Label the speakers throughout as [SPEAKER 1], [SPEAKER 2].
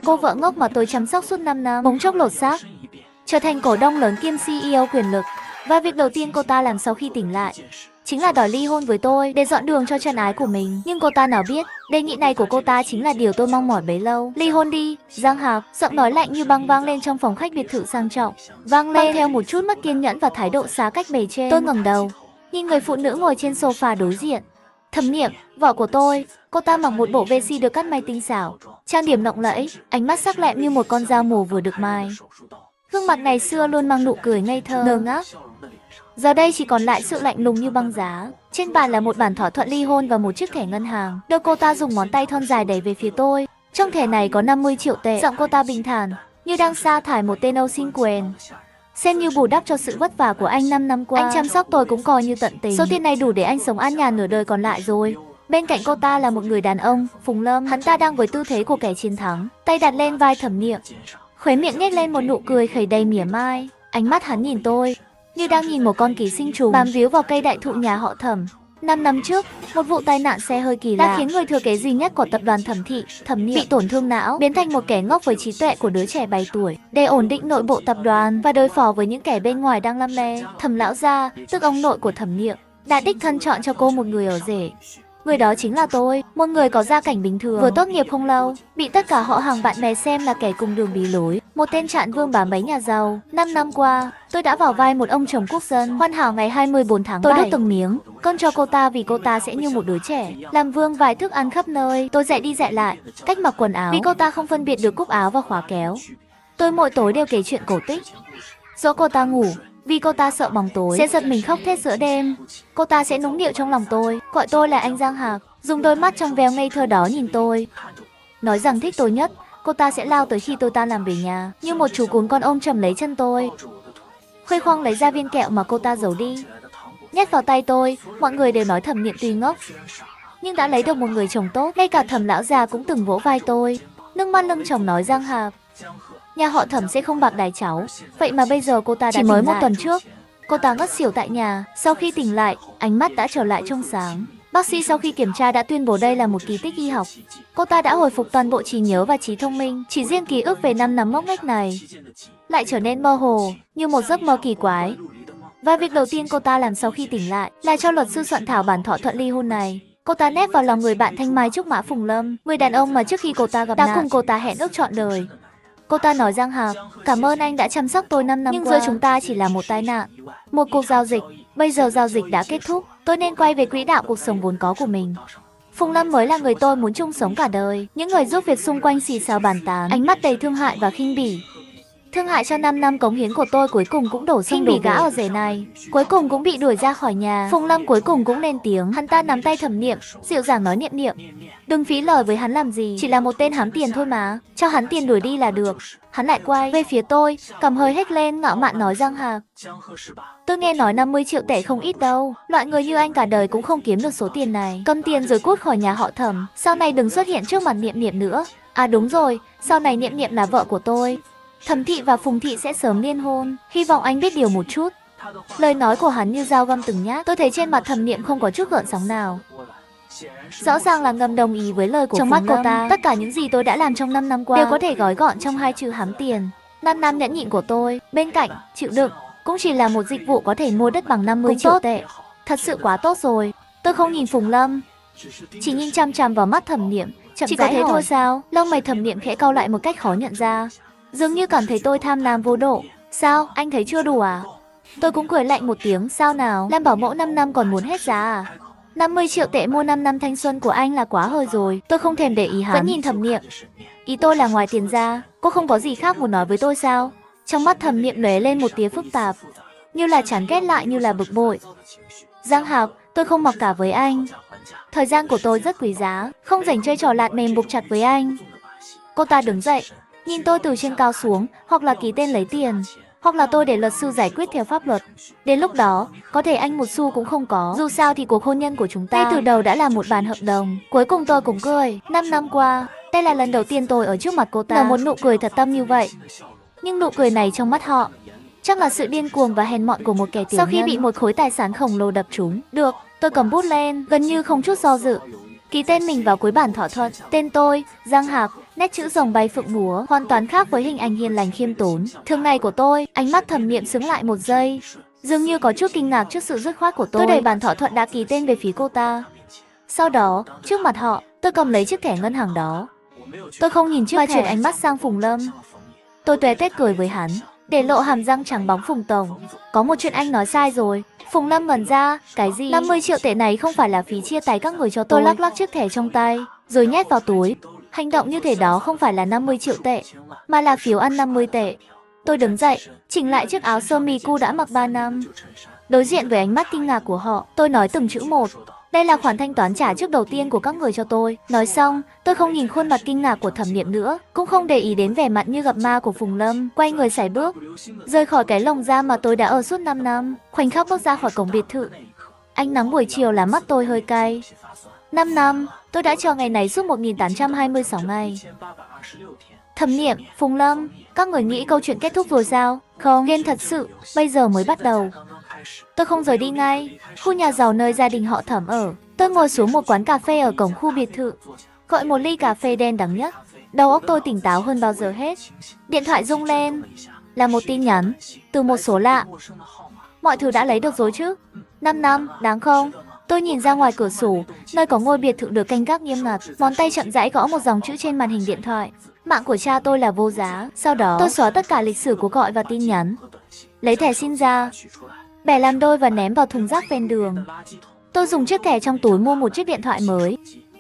[SPEAKER 1] Cô vợ ngốc mà tôi chăm sóc suốt 5 năm, bỗng chốc lột xác, trở thành cổ đông lớn kiêm CEO quyền lực. Và việc đầu tiên cô ta làm sau khi tỉnh lại chính là đòi ly hôn với tôi để dọn đường cho chân ái của mình. Nhưng cô ta nào biết, đề nghị này của cô ta chính là điều tôi mong mỏi bấy lâu. Ly hôn đi, Giang Hạc, giọng nói lạnh như băng vang lên trong phòng khách biệt thự sang trọng. Vang lên theo một chút mất kiên nhẫn và thái độ xa cách bề trên. Tôi ngẩng đầu, nhìn người phụ nữ ngồi trên sofa đối diện. Thẩm Niệm, vợ của tôi. Cô ta mặc một bộ vesti được cắt may tinh xảo, trang điểm lộng lẫy, ánh mắt sắc lẹm như một con dao mổ vừa được mài. Gương mặt ngày xưa luôn mang nụ cười ngây thơ, ngơ ngác. Giờ đây chỉ còn lại sự lạnh lùng như băng giá. Trên bàn là một bản thỏa thuận ly hôn và một chiếc thẻ ngân hàng. Được cô ta dùng ngón tay thon dài đẩy về phía tôi. Trong thẻ này có 50 triệu tệ. Giọng cô ta bình thản, như đang sa thải một tên Âu xin quyền. Xem như bù đắp cho sự vất vả của anh 5 năm qua. Anh chăm sóc tôi cũng coi như tận tình. Số tiền này đủ để anh sống an nhàn nửa đời còn lại rồi. Bên cạnh cô ta là một người đàn ông, Phùng Lâm. Hắn ta đang với tư thế của kẻ chiến thắng, tay đặt lên vai Thẩm Niệm, khóe miệng nhếch lên một nụ cười khẩy đầy mỉa mai. Ánh mắt hắn nhìn tôi như đang nhìn một con ký sinh trùng bám víu vào cây đại thụ nhà họ Thẩm. 5 năm trước, một vụ tai nạn xe hơi kỳ lạ đã khiến người thừa kế duy nhất của tập đoàn Thẩm Thị, Thẩm Niệm, bị tổn thương não, biến thành một kẻ ngốc với trí tuệ của đứa trẻ 7 tuổi. Để ổn định nội bộ tập đoàn và đối phó với những kẻ bên ngoài đang lăm le, Thẩm lão gia, tức ông nội của Thẩm Niệm, đã đích thân chọn cho cô một người ở rể. Người đó chính là tôi, một người có gia cảnh bình thường, vừa tốt nghiệp không lâu, bị tất cả họ hàng bạn bè xem là kẻ cùng đường bí lối, một tên trạng vương bám mấy nhà giàu. 5 năm qua, tôi đã vào vai một ông chồng quốc dân, hoàn hảo ngày 24 tháng 7. Tôi đốt từng miếng cơm cho cô ta vì cô ta sẽ như một đứa trẻ, làm vương vài thức ăn khắp nơi. Tôi dạy đi dạy lại, cách mặc quần áo, vì cô ta không phân biệt được cúc áo và khóa kéo. Tôi mỗi tối đều kể chuyện cổ tích, dỗ cô ta ngủ, vì cô ta sợ bóng tối sẽ giật mình khóc thét giữa đêm. Cô ta sẽ nũng nịu trong lòng tôi, gọi tôi là anh Giang Hạc, dùng đôi mắt trong veo ngây thơ đó nhìn tôi, nói rằng thích tôi nhất. Cô ta sẽ lao tới khi tôi tan làm về nhà, như một chú cún con ôm chầm lấy chân tôi, khuây khoang lấy ra viên kẹo mà cô ta giấu đi, nhét vào tay tôi. Mọi người đều nói Thẩm Niệm tuy ngốc, nhưng đã lấy được một người chồng tốt. Ngay cả Thẩm lão già cũng từng vỗ vai tôi, nước mắt lưng tròng nói Giang Hạc, nhà họ Thẩm sẽ không bạc đái cháu. Vậy mà bây giờ cô ta đã chỉ mới một tuần trước, cô ta ngất xỉu tại nhà. Sau khi tỉnh lại, ánh mắt đã trở lại trong sáng. Bác sĩ sau khi kiểm tra đã tuyên bố đây là một kỳ tích y học. Cô ta đã hồi phục toàn bộ trí nhớ và trí thông minh. Chỉ riêng ký ức về 5 năm ngốc nghếch này lại trở nên mơ hồ, như một giấc mơ kỳ quái. Và việc đầu tiên cô ta làm sau khi tỉnh lại là cho luật sư soạn thảo bản thỏa thuận ly hôn này. Cô ta nép vào lòng người bạn thanh mai trúc mã Phùng Lâm, người đàn ông mà trước khi cô ta gặp đã cùng cô ta hẹn ước trọn đời. Cô ta nói Giang Hạc, cảm ơn anh đã chăm sóc tôi 5 năm nhưng giữa chúng ta chỉ là một tai nạn, một cuộc giao dịch. Bây giờ giao dịch đã kết thúc, tôi nên quay về quỹ đạo cuộc sống vốn có của mình. Phùng Lâm mới là người tôi muốn chung sống cả đời. Những người giúp việc xung quanh xì xào bàn tán, ánh mắt đầy thương hại và khinh bỉ. Thương hại cho 5 năm cống hiến của tôi cuối cùng cũng đổ sông đổ gã ở rể này, cuối cùng cũng bị đuổi ra khỏi nhà. Phùng Lâm cuối cùng cũng lên tiếng. Hắn ta nắm tay Thẩm Niệm, dịu dàng nói Niệm Niệm, đừng phí lời với hắn làm gì, chỉ là một tên hám tiền thôi mà, cho hắn tiền đuổi đi là được. Hắn lại quay về phía tôi, cằm hơi hếch lên, ngạo mạn nói Giang Hạc, tôi nghe nói 50 triệu tệ không ít đâu, loại người như anh cả đời cũng không kiếm được số tiền này. Cầm tiền rồi cút khỏi nhà họ Thẩm, sau này đừng xuất hiện trước mặt Niệm Niệm nữa. À đúng rồi, sau này Niệm Niệm là vợ của tôi. Thẩm Thị và Phùng Thị sẽ sớm liên hôn, hy vọng anh biết điều một chút. Lời nói của hắn như dao găm từng nhát. Tôi thấy trên mặt Thẩm Niệm không có chút gợn sóng nào, rõ ràng là ngầm đồng ý với lời của Phùng Lâm. Trong mắt cô ta, tất cả những gì tôi đã làm trong 5 năm qua đều có thể gói gọn trong 2 chữ hám tiền. 5 năm nhẫn nhịn của tôi, bên cạnh chịu đựng, cũng chỉ là một dịch vụ có thể mua đất bằng 50 triệu tệ. Thật sự quá tốt rồi. Tôi không nhìn Phùng Lâm, chỉ nhìn chăm chăm vào mắt Thẩm Niệm, chậm rãi hỏi, thôi sao? Lông mày Thẩm Niệm khẽ cau lại một cách khó nhận ra, dường như cảm thấy tôi tham lam vô độ. Sao, anh thấy chưa đủ à? Tôi cũng cười lạnh một tiếng. Sao nào, làm bảo mẫu 5 năm còn muốn hết giá à? 50 triệu tệ mua 5 năm thanh xuân của anh là quá hơi rồi. Tôi không thèm để ý hắn, vẫn nhìn Thẩm Niệm. Ý tôi là ngoài tiền ra, cô không có gì khác muốn nói với tôi sao? Trong mắt Thẩm Niệm lóe lên một tia phức tạp, như là chán ghét lại như là bực bội. Giang Hạc, tôi không mặc cả với anh. Thời gian của tôi rất quý giá, không rảnh chơi trò lạt mềm buộc chặt với anh. Cô ta đứng dậy, nhìn tôi từ trên cao xuống, hoặc là ký tên lấy tiền, hoặc là tôi để luật sư giải quyết theo pháp luật. Đến lúc đó, có thể anh một xu cũng không có. Dù sao thì cuộc hôn nhân của chúng ta ngay từ đầu đã là một bản hợp đồng. Cuối cùng tôi cũng cười. 5 năm qua, đây là lần đầu tiên tôi ở trước mặt cô ta nở một nụ cười thật tâm như vậy. Nhưng nụ cười này trong mắt họ chắc là sự điên cuồng và hèn mọn của một kẻ tiểu nhân sau khi bị một khối tài sản khổng lồ đập trúng. Được, tôi cầm bút lên, gần như không chút do dự, ký tên mình vào cuối bản thỏa thuận. Tên tôi, Giang Hạc, Nét chữ rồng bay phượng múa, hoàn toàn khác với hình ảnh hiền lành khiêm tốn thường ngày của tôi. Ánh mắt Thẩm Niệm sững lại một giây, dường như có chút kinh ngạc trước sự dứt khoát của tôi. Tôi đẩy bản thỏa thuận đã ký tên về phía cô ta. Sau đó, trước mặt họ, tôi cầm lấy chiếc thẻ ngân hàng đó. Tôi không nhìn chiếc thẻ, chuyển ánh mắt sang Phùng Lâm. Tôi tué tét cười với hắn, để lộ hàm răng trắng bóng. Phùng tổng, có một chuyện anh nói sai rồi. Phùng Lâm ngẩn ra, cái gì? 50 triệu tệ này không phải là phí chia tay các người cho tôi. Tôi lắc lắc chiếc thẻ trong tay, rồi nhét vào túi. Hành động như thế đó không phải là 50 triệu tệ, mà là phiếu ăn 50 tệ. Tôi đứng dậy, chỉnh lại chiếc áo sơ mi cũ đã mặc 3 năm. Đối diện với ánh mắt kinh ngạc của họ, tôi nói từng chữ một. Đây là khoản thanh toán trả trước đầu tiên của các người cho tôi. Nói xong, tôi không nhìn khuôn mặt kinh ngạc của Thẩm Niệm nữa, cũng không để ý đến vẻ mặt như gặp ma của Phùng Lâm, quay người sải bước, rời khỏi cái lồng giam mà tôi đã ở suốt 5 năm. Khoảnh khắc bước ra khỏi cổng biệt thự, ánh nắng buổi chiều làm mắt tôi hơi cay. 5 năm, tôi đã chờ ngày này suốt 1826 ngày. Thẩm Niệm, Phùng Lâm, các người nghĩ câu chuyện kết thúc rồi sao? Không, game thật sự, bây giờ mới bắt đầu. Tôi không rời đi ngay. Khu nhà giàu nơi gia đình họ Thẩm ở. Tôi ngồi xuống một quán cà phê ở cổng khu biệt thự, gọi một ly cà phê đen đắng nhất. Đầu óc tôi tỉnh táo hơn bao giờ hết. Điện thoại rung lên, là một tin nhắn từ một số lạ. Mọi thứ đã lấy được rồi chứ? 5 năm, đáng không? Tôi nhìn ra ngoài cửa sổ, nơi có ngôi biệt thự được canh gác nghiêm ngặt. Ngón tay chậm rãi gõ một dòng chữ trên màn hình điện thoại. Mạng của cha tôi là vô giá. Sau đó, tôi xóa tất cả lịch sử cuộc gọi và tin nhắn, lấy thẻ SIM ra, bẻ làm đôi và ném vào thùng rác ven đường. Tôi dùng chiếc thẻ trong túi mua một chiếc điện thoại mới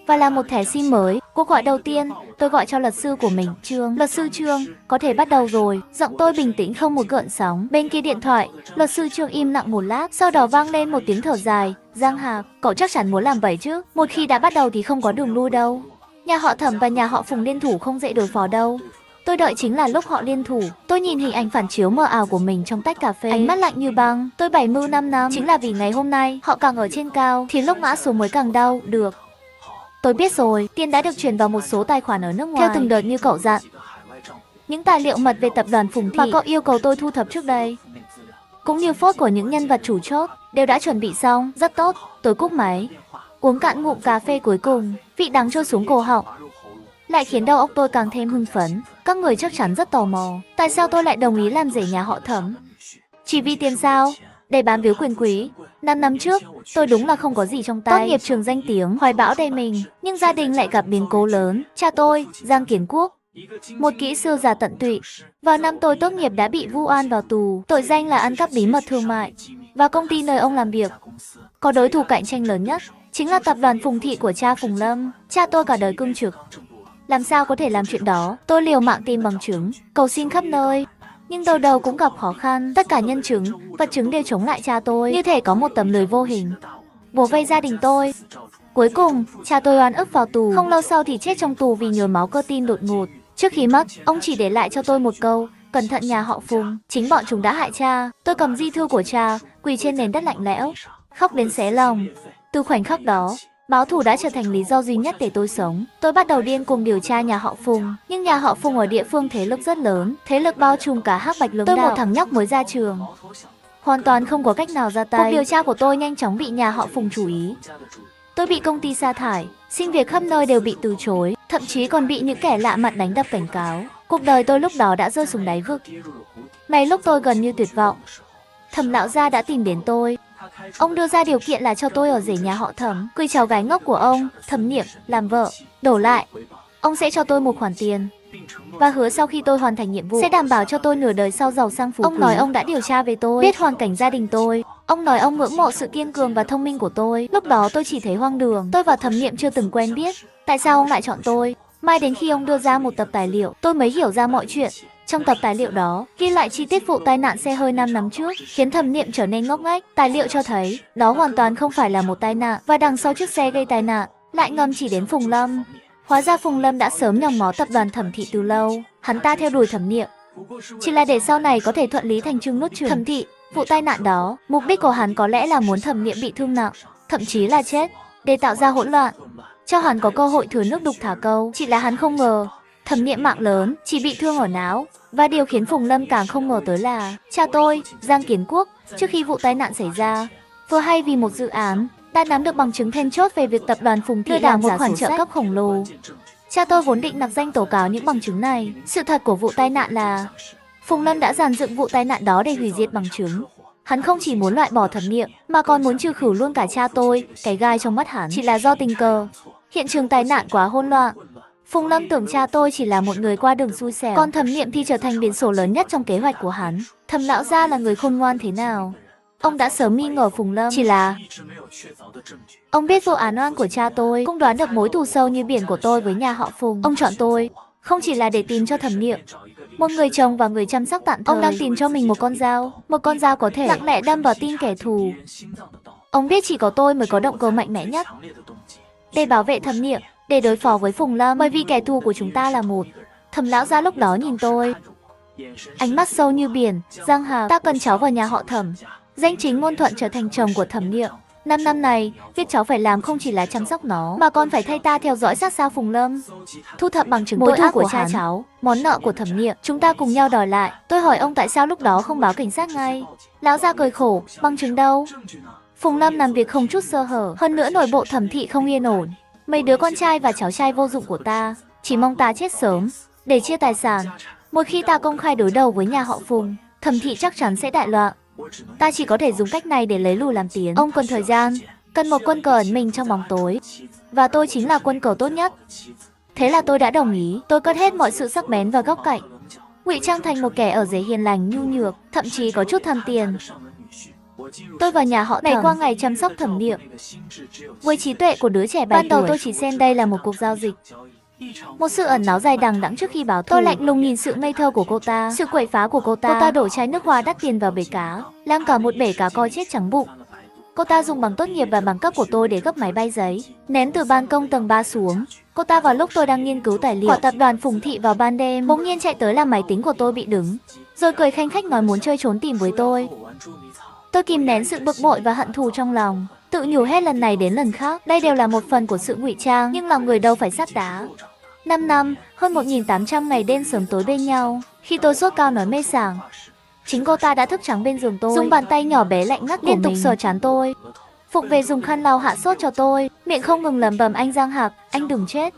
[SPEAKER 1] và làm một thẻ SIM mới. Cuộc gọi đầu tiên, tôi gọi cho luật sư của mình, Trương. Luật sư Trương, có thể bắt đầu rồi. Giọng tôi bình tĩnh không một gợn sóng. Bên kia điện thoại, luật sư Trương im lặng một lát, sau đó vang lên một tiếng thở dài. Giang Hạc, cậu chắc chắn muốn làm vậy chứ? Một khi đã bắt đầu thì không có đường lui đâu. Nhà họ Thẩm và nhà họ Phùng liên thủ không dễ đối phó đâu. Tôi đợi chính là lúc họ liên thủ. Tôi nhìn hình ảnh phản chiếu mờ ảo của mình trong tách cà phê, ánh mắt lạnh như băng. Tôi 75 năm, chính là vì ngày hôm nay họ càng ở trên cao thì lúc ngã xuống mới càng đau. Được, tôi biết rồi. Tiền đã được chuyển vào một số tài khoản ở nước ngoài theo từng đợt như cậu dặn. Những tài liệu mật về tập đoàn Phùng Thị mà cậu yêu cầu tôi thu thập trước đây, cũng như phốt của những nhân vật chủ chốt, đều đã chuẩn bị xong. Rất tốt. Tôi cúp máy, uống cạn ngụm cà phê cuối cùng. Vị đắng trôi xuống cổ họng, lại khiến đầu óc tôi càng thêm hưng phấn. Các người chắc chắn rất tò mò, tại sao tôi lại đồng ý làm rể nhà họ Thẩm? Chỉ vì tiền sao? Để bám víu quyền quý. 5 năm trước, tôi đúng là không có gì trong tay. Tốt nghiệp trường danh tiếng, hoài bão đầy mình, nhưng gia đình lại gặp biến cố lớn. Cha tôi, Giang Kiến Quốc, một kỹ sư già tận tụy, vào năm tôi tốt nghiệp đã bị vu oan vào tù, tội danh là ăn cắp bí mật thương mại. Và công ty nơi ông làm việc có đối thủ cạnh tranh lớn nhất, chính là tập đoàn Phùng Thị của cha Phùng Lâm. Cha tôi cả đời cương trực, làm sao có thể làm chuyện đó? Tôi liều mạng tìm bằng chứng, cầu xin khắp nơi, nhưng đâu đâu cũng gặp khó khăn. Tất cả nhân chứng, vật chứng đều chống lại cha tôi, như thể có một tấm lưới vô hình bủa vây gia đình tôi. Cuối cùng, cha tôi oan ức vào tù, không lâu sau thì chết trong tù vì nhồi máu cơ tim đột ngột. Trước khi mất, ông chỉ để lại cho tôi một câu: cẩn thận nhà họ Phùng, chính bọn chúng đã hại cha. Tôi cầm di thư của cha, quỳ trên nền đất lạnh lẽo, khóc đến xé lòng. Từ khoảnh khắc đó, báo thù đã trở thành lý do duy nhất để tôi sống. Tôi bắt đầu điên cuồng điều tra nhà họ Phùng, nhưng nhà họ Phùng ở địa phương thế lực rất lớn, thế lực bao trùm cả Hắc Bạch Lưỡng Đạo. Tôi một thằng nhóc mới ra trường, hoàn toàn không có cách nào ra tay. Cuộc điều tra của tôi nhanh chóng bị nhà họ Phùng chú ý. Tôi bị công ty sa thải, xin việc khắp nơi đều bị từ chối, thậm chí còn bị những kẻ lạ mặt đánh đập cảnh cáo. Cuộc đời tôi lúc đó đã rơi xuống đáy vực. Ngay lúc tôi gần như tuyệt vọng, Thẩm lão gia đã tìm đến tôi. Ông đưa ra điều kiện là cho tôi ở rể nhà họ Thẩm, cưới cháu gái ngốc của ông, Thẩm Niệm, làm vợ. Đổi lại, ông sẽ cho tôi một khoản tiền và hứa sau khi tôi hoàn thành nhiệm vụ sẽ đảm bảo cho tôi nửa đời sau giàu sang phú quý. Ông nói ông đã điều tra về tôi, biết hoàn cảnh gia đình tôi. Ông nói ông ngưỡng mộ sự kiên cường và thông minh của tôi. Lúc đó tôi chỉ thấy hoang đường. Tôi và Thẩm Niệm chưa từng quen biết, tại sao ông lại chọn tôi? Mai đến khi ông đưa ra một tập tài liệu, tôi mới hiểu ra mọi chuyện. Trong tập tài liệu đó, ghi lại chi tiết vụ tai nạn xe hơi 5 năm trước, khiến Thẩm Niệm trở nên ngốc nghếch. Tài liệu cho thấy, đó hoàn toàn không phải là một tai nạn, và đằng sau chiếc xe gây tai nạn, lại ngầm chỉ đến Phùng Lâm. Hóa ra Phùng Lâm đã sớm nhòm ngó tập đoàn Thẩm Thị từ lâu. Hắn ta theo đuổi Thẩm Niệm chỉ là để sau này có thể thuận lý thành trương nuốt chửng Thẩm Thị. Vụ tai nạn đó, mục đích của hắn có lẽ là muốn Thẩm Niệm bị thương nặng, thậm chí là chết, để tạo ra hỗn loạn, cho hắn có cơ hội thừa nước đục thả câu. Chỉ là hắn không ngờ, Thẩm Niệm mạng lớn, chỉ bị thương ở não. Và điều khiến Phùng Lâm càng không ngờ tới là cha tôi, Giang Kiến Quốc, trước khi vụ tai nạn xảy ra, vừa hay vì một dự án, đã nắm được bằng chứng then chốt về việc tập đoàn Phùng Thị lừa đảo một khoản trợ cấp khổng lồ. Cha tôi vốn định nặc danh tố cáo những bằng chứng này. Sự thật của vụ tai nạn là Phùng Lâm đã dàn dựng vụ tai nạn đó để hủy diệt bằng chứng. Hắn không chỉ muốn loại bỏ Thẩm Niệm, mà còn muốn trừ khử luôn cả cha tôi. Cái gai trong mắt hắn chỉ là do tình cờ. Hiện trường tai nạn quá hỗn loạn. Phùng Lâm tưởng cha tôi chỉ là một người qua đường xui xẻo, còn Thẩm Niệm thì trở thành biến số lớn nhất trong kế hoạch của hắn. Thẩm lão gia là người khôn ngoan thế nào? Ông đã sớm nghi ngờ Phùng Lâm, chỉ là ông biết vô án oan của cha tôi, cũng đoán được mối thù sâu như biển của tôi với nhà họ Phùng. Ông chọn tôi không chỉ là để tìm cho Thẩm Niệm một người chồng và người chăm sóc tạm thời. Ông đang tìm cho mình một con dao có thể lặng lẽ đâm vào tim kẻ thù. Ông biết chỉ có tôi mới có động cơ mạnh mẽ nhất để bảo vệ Thẩm Niệm, để đối phó với Phùng Lâm, bởi vì kẻ thù của chúng ta là một. Thẩm lão gia lúc đó nhìn tôi, ánh mắt sâu như biển. Giang Hà, ta cần cháu vào nhà họ Thẩm. Danh chính ngôn thuận trở thành chồng của Thẩm Niệm. 5 năm này, việc cháu phải làm không chỉ là chăm sóc nó, mà còn phải thay ta theo dõi sát sao Phùng Lâm, thu thập bằng chứng tội ác của cha cháu, món nợ của Thẩm Niệm, chúng ta cùng nhau đòi lại. Tôi hỏi ông tại sao lúc đó không báo cảnh sát ngay. Lão gia cười khổ, bằng chứng đâu? Phùng Lâm làm việc không chút sơ hở, hơn nữa nội bộ Thẩm thị không yên ổn. Mấy đứa con trai và cháu trai vô dụng của ta chỉ mong ta chết sớm để chia tài sản. Một khi ta công khai đối đầu với nhà họ Phùng, Thẩm thị chắc chắn sẽ đại loạn. Ta chỉ có thể dùng cách này để lấy lùi làm tiến. Ông cần thời gian, cần một quân cờ ẩn mình trong bóng tối, và tôi chính là quân cờ tốt nhất. Thế là tôi đã đồng ý. Tôi cất hết mọi sự sắc bén vào góc cạnh, ngụy trang thành một kẻ ở rể hiền lành nhu nhược, thậm chí có chút tham tiền. Tôi vào nhà họ Thẩm ngày qua ngày chăm sóc Thẩm Niệm với trí tuệ của đứa trẻ 7 tuổi. Ban đầu tôi chỉ xem đây là một cuộc giao dịch, một sự ẩn náu dài đằng đẵng trước khi báo thù. Tôi lạnh lùng nhìn sự ngây thơ của cô ta, sự quậy phá của cô ta. Cô ta đổ chai nước hoa đắt tiền vào bể cá, làm cả một bể cá coi chết trắng bụng. Cô ta dùng bằng tốt nghiệp và bằng cấp của tôi để gấp máy bay giấy, ném từ ban công tầng 3 xuống. Cô ta vào lúc tôi đang nghiên cứu tài liệu của tập đoàn Phùng Thị vào ban đêm, bỗng nhiên chạy tới làm máy tính của tôi bị đứng, rồi cười khanh khách nói muốn chơi trốn tìm với tôi. Tôi kìm nén sự bực bội và hận thù trong lòng, tự nhủ hết lần này đến lần khác, đây đều là một phần của sự ngụy trang, nhưng lòng người đâu phải sắt đá. 5 năm, hơn 1.800 ngày đêm sớm tối bên nhau. Khi tôi sốt cao nói mê sảng, chính cô ta đã thức trắng bên giường tôi, dùng bàn tay nhỏ bé lạnh ngắt liên tục sờ trán tôi. Phục về dùng khăn lau hạ sốt cho tôi, miệng không ngừng lẩm bẩm anh Giang Hạc, anh đừng chết.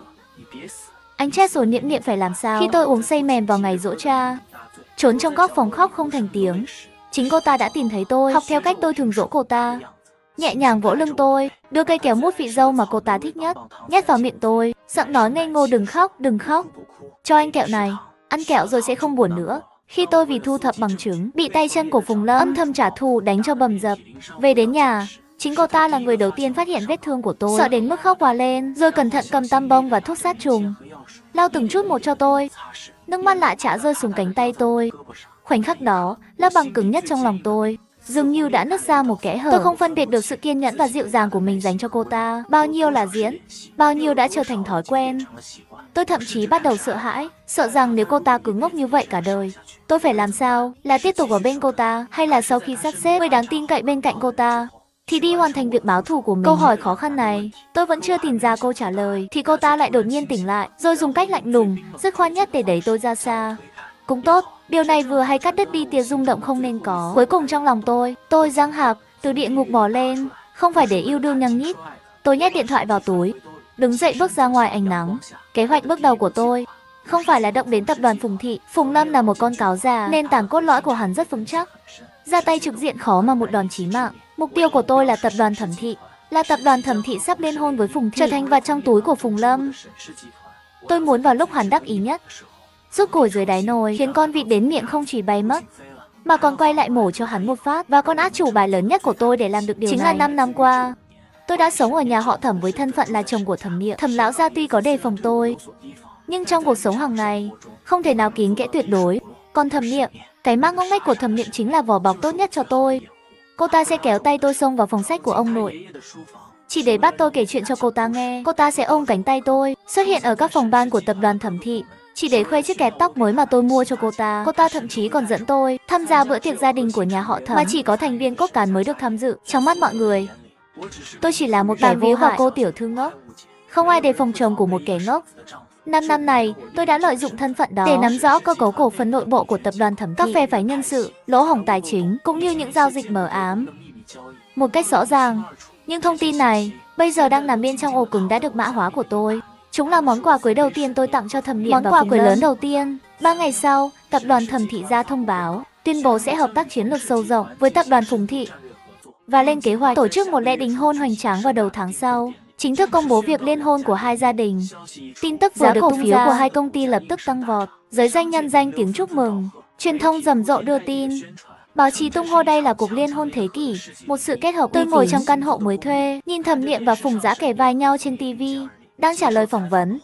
[SPEAKER 1] Anh chết rồi Niệm Niệm phải làm sao? Khi tôi uống say mềm vào ngày giỗ cha, trốn trong góc phòng khóc không thành tiếng, chính cô ta đã tìm thấy tôi, học theo cách tôi thường dỗ cô ta, nhẹ nhàng vỗ lưng tôi, đưa cây kéo mút vị dâu mà cô ta thích nhất, nhét vào miệng tôi, giọng nói ngây ngô đừng khóc, đừng khóc. Cho anh kẹo này, ăn kẹo rồi sẽ không buồn nữa. Khi tôi vì thu thập bằng chứng, bị tay chân của Phùng Lâm âm thầm trả thù đánh cho bầm dập. Về đến nhà, chính cô ta là người đầu tiên phát hiện vết thương của tôi, sợ đến mức khóc òa lên, rồi cẩn thận cầm tăm bông và thuốc sát trùng, lau từng chút một cho tôi. Nước mắt lạ chả rơi xuống cánh tay tôi. Khoảnh khắc đó, lớp băng cứng nhất trong lòng tôi dường như đã nứt ra một kẽ hở. Tôi không phân biệt được sự kiên nhẫn và dịu dàng của mình dành cho cô ta, bao nhiêu là diễn, bao nhiêu đã trở thành thói quen. Tôi thậm chí bắt đầu sợ hãi, sợ rằng nếu cô ta cứ ngốc như vậy cả đời, tôi phải làm sao? Là tiếp tục ở bên cô ta, hay là sau khi sắp xếp người đáng tin cậy bên cạnh cô ta, thì đi hoàn thành việc báo thù của mình? Câu hỏi khó khăn này, tôi vẫn chưa tìm ra câu trả lời, thì cô ta lại đột nhiên tỉnh lại, rồi dùng cách lạnh lùng, dứt khoát nhất để đẩy tôi ra xa. Cũng tốt, điều này vừa hay cắt đứt đi tia rung động không nên có. Cuối cùng trong lòng tôi Giang Hạc, từ địa ngục bò lên, không phải để yêu đương nhăng nhít. Tôi nhét điện thoại vào túi, đứng dậy bước ra ngoài ánh nắng. Kế hoạch bước đầu của tôi không phải là động đến tập đoàn Phùng Thị. Phùng Lâm là một con cáo già, nền tảng cốt lõi của hắn rất vững chắc. Ra tay trực diện khó mà một đòn chí mạng. Mục tiêu của tôi là tập đoàn Thẩm Thị, là tập đoàn Thẩm Thị sắp liên hôn với Phùng Thị, trở thành vật trong túi của Phùng Lâm. Tôi muốn vào lúc hắn đắc ý nhất, rút củi dưới đáy nồi, khiến con vịt đến miệng không chỉ bay mất, mà còn quay lại mổ cho hắn một phát. Và con át chủ bài lớn nhất của tôi để làm được điều chính này là 5 năm qua, tôi đã sống ở nhà họ Thẩm với thân phận là chồng của Thẩm Niệm. Thẩm lão gia tuy có đề phòng tôi, nhưng trong cuộc sống hàng ngày, không thể nào kín kẽ tuyệt đối. Còn Thẩm Niệm, cái mác ngốc nghếch của Thẩm Niệm chính là vỏ bọc tốt nhất cho tôi. Cô ta sẽ kéo tay tôi xông vào phòng sách của ông nội, chỉ để bắt tôi kể chuyện cho cô ta nghe. Cô ta sẽ ôm cánh tay tôi, xuất hiện ở các phòng ban của tập đoàn Thẩm Thị, chỉ để khoe chiếc kẹp tóc mới mà tôi mua cho cô ta. Cô ta thậm chí còn dẫn tôi tham gia bữa tiệc gia đình của nhà họ Thẩm, mà chỉ có thành viên cốt cán mới được tham dự. Trong mắt mọi người, tôi chỉ là một kẻ vô hại, cô tiểu thư ngốc. Không ai đề phòng chồng của một kẻ ngốc. 5 năm này, tôi đã lợi dụng thân phận đó để nắm rõ cơ cấu cổ phần nội bộ của tập đoàn Thẩm Thị, các phe phái nhân sự, lỗ hổng tài chính, cũng như những giao dịch mờ ám một cách rõ ràng. Nhưng thông tin này bây giờ đang nằm bên trong ổ cứng đã được mã hóa của tôi. Chúng là món quà cưới đầu tiên tôi tặng cho Thẩm Niệm và Phùng Lâm. Lớn đầu tiên. 3 ngày sau, tập đoàn Thẩm Thị ra thông báo, tuyên bố sẽ hợp tác chiến lược sâu rộng với tập đoàn Phùng Thị và lên kế hoạch tổ chức một lễ đính hôn hoành tráng vào đầu tháng sau, chính thức công bố việc liên hôn của hai gia đình. Tin tức vừa được tung ra, của hai công ty lập tức tăng vọt, giới danh nhân danh tiếng chúc mừng, truyền thông rầm rộ đưa tin. Báo chí tung hô đây là cuộc liên hôn thế kỷ, một sự kết hợp. Tôi ngồi trong căn hộ mới thuê, nhìn Thẩm Niệm và Phùng Dã kề vai nhau trên TV, đang trả lời phỏng vấn.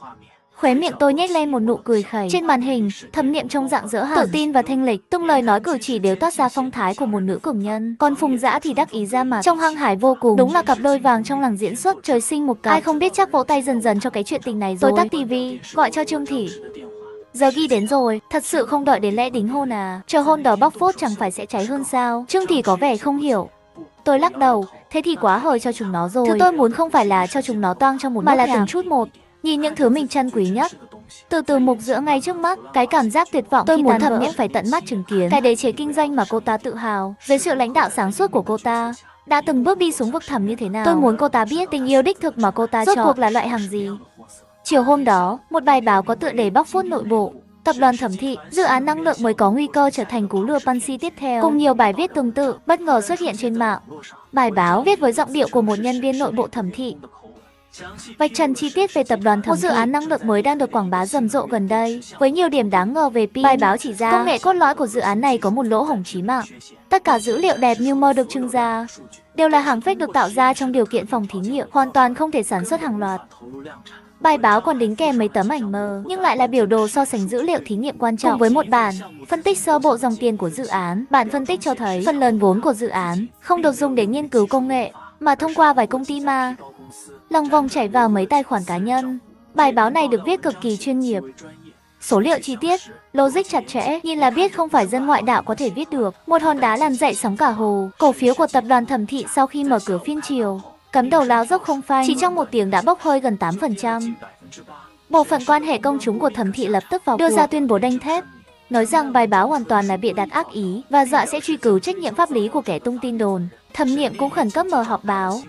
[SPEAKER 1] Khóe miệng tôi nhếch lên một nụ cười khẩy. Trên màn hình, Thẩm Niệm trông rạng rỡ hẳn, tự tin và thanh lịch, tung lời nói cử chỉ đều toát ra phong thái của một nữ cường nhân. Còn Phùng Dã thì đắc ý ra mặt, trông hăng hải vô cùng. Đúng là cặp đôi vàng trong làng diễn xuất, trời sinh một cặp. Ai không biết chắc vỗ tay dần dần cho cái chuyện tình này rồi. Tôi tắt TV, gọi cho Trương Thị. Giờ ghi đến rồi, thật sự không đợi đến lễ đính hôn à? Chờ hôn đó bóc phốt chẳng phải sẽ cháy hơn sao? Trương Thị có vẻ không hiểu. Tôi lắc đầu, thế thì quá hời cho chúng nó rồi. Thứ tôi muốn không phải là cho chúng nó toang trong một mà là từng chút một, nhìn những thứ mình trân quý nhất, từ từ mục giữa ngay trước mắt. Cái cảm giác tuyệt vọng tôi muốn Thẩm Niệm phải tận mắt chứng kiến cái đế chế kinh doanh mà cô ta tự hào, dưới sự lãnh đạo sáng suốt của cô ta, đã từng bước đi xuống vực thẳm như thế nào. Tôi muốn cô ta biết tình yêu đích thực mà cô ta rốt cuộc là loại hàng gì. Chiều hôm đó, một bài báo có tựa đề bóc phốt nội bộ tập đoàn Thẩm Thị, dự án năng lượng mới có nguy cơ trở thành cú lừa Ponzi tiếp theo, cùng nhiều bài viết tương tự bất ngờ xuất hiện trên mạng. Bài báo viết với giọng điệu của một nhân viên nội bộ Thẩm Thị, vạch trần chi tiết về tập đoàn Thẩm Thị, một dự án năng lượng mới đang được quảng bá rầm rộ gần đây, với nhiều điểm đáng ngờ về pin. Bài báo chỉ ra công nghệ cốt lõi của dự án này có một lỗ hổng chí mạng. Tất cả dữ liệu đẹp như mơ được trưng ra đều là hàng fake được tạo ra trong điều kiện phòng thí nghiệm, hoàn toàn không thể sản xuất hàng loạt. Bài báo còn đính kèm mấy tấm ảnh mờ, nhưng lại là biểu đồ so sánh dữ liệu thí nghiệm quan trọng, cùng với một bản phân tích sơ bộ dòng tiền của dự án. Bản phân tích cho thấy phần lớn vốn của dự án không được dùng để nghiên cứu công nghệ, mà thông qua vài công ty ma lòng vòng chảy vào mấy tài khoản cá nhân. Bài báo này được viết cực kỳ chuyên nghiệp, số liệu chi tiết, logic chặt chẽ, nhìn là biết không phải dân ngoại đạo có thể viết được. Một hòn đá làm dậy sóng cả hồ. Cổ phiếu của tập đoàn Thẩm Thị sau khi mở cửa phiên chiều cắm đầu lao dốc không phanh, chỉ trong một tiếng đã bốc hơi gần 8%. Bộ phận quan hệ công chúng của Thẩm Thị lập tức vào đưa ra tuyên bố đanh thép, nói rằng bài báo hoàn toàn là bịa đặt ác ý và dọa sẽ truy cứu trách nhiệm pháp lý của kẻ tung tin đồn. Thẩm Niệm cũng khẩn cấp mở họp báo.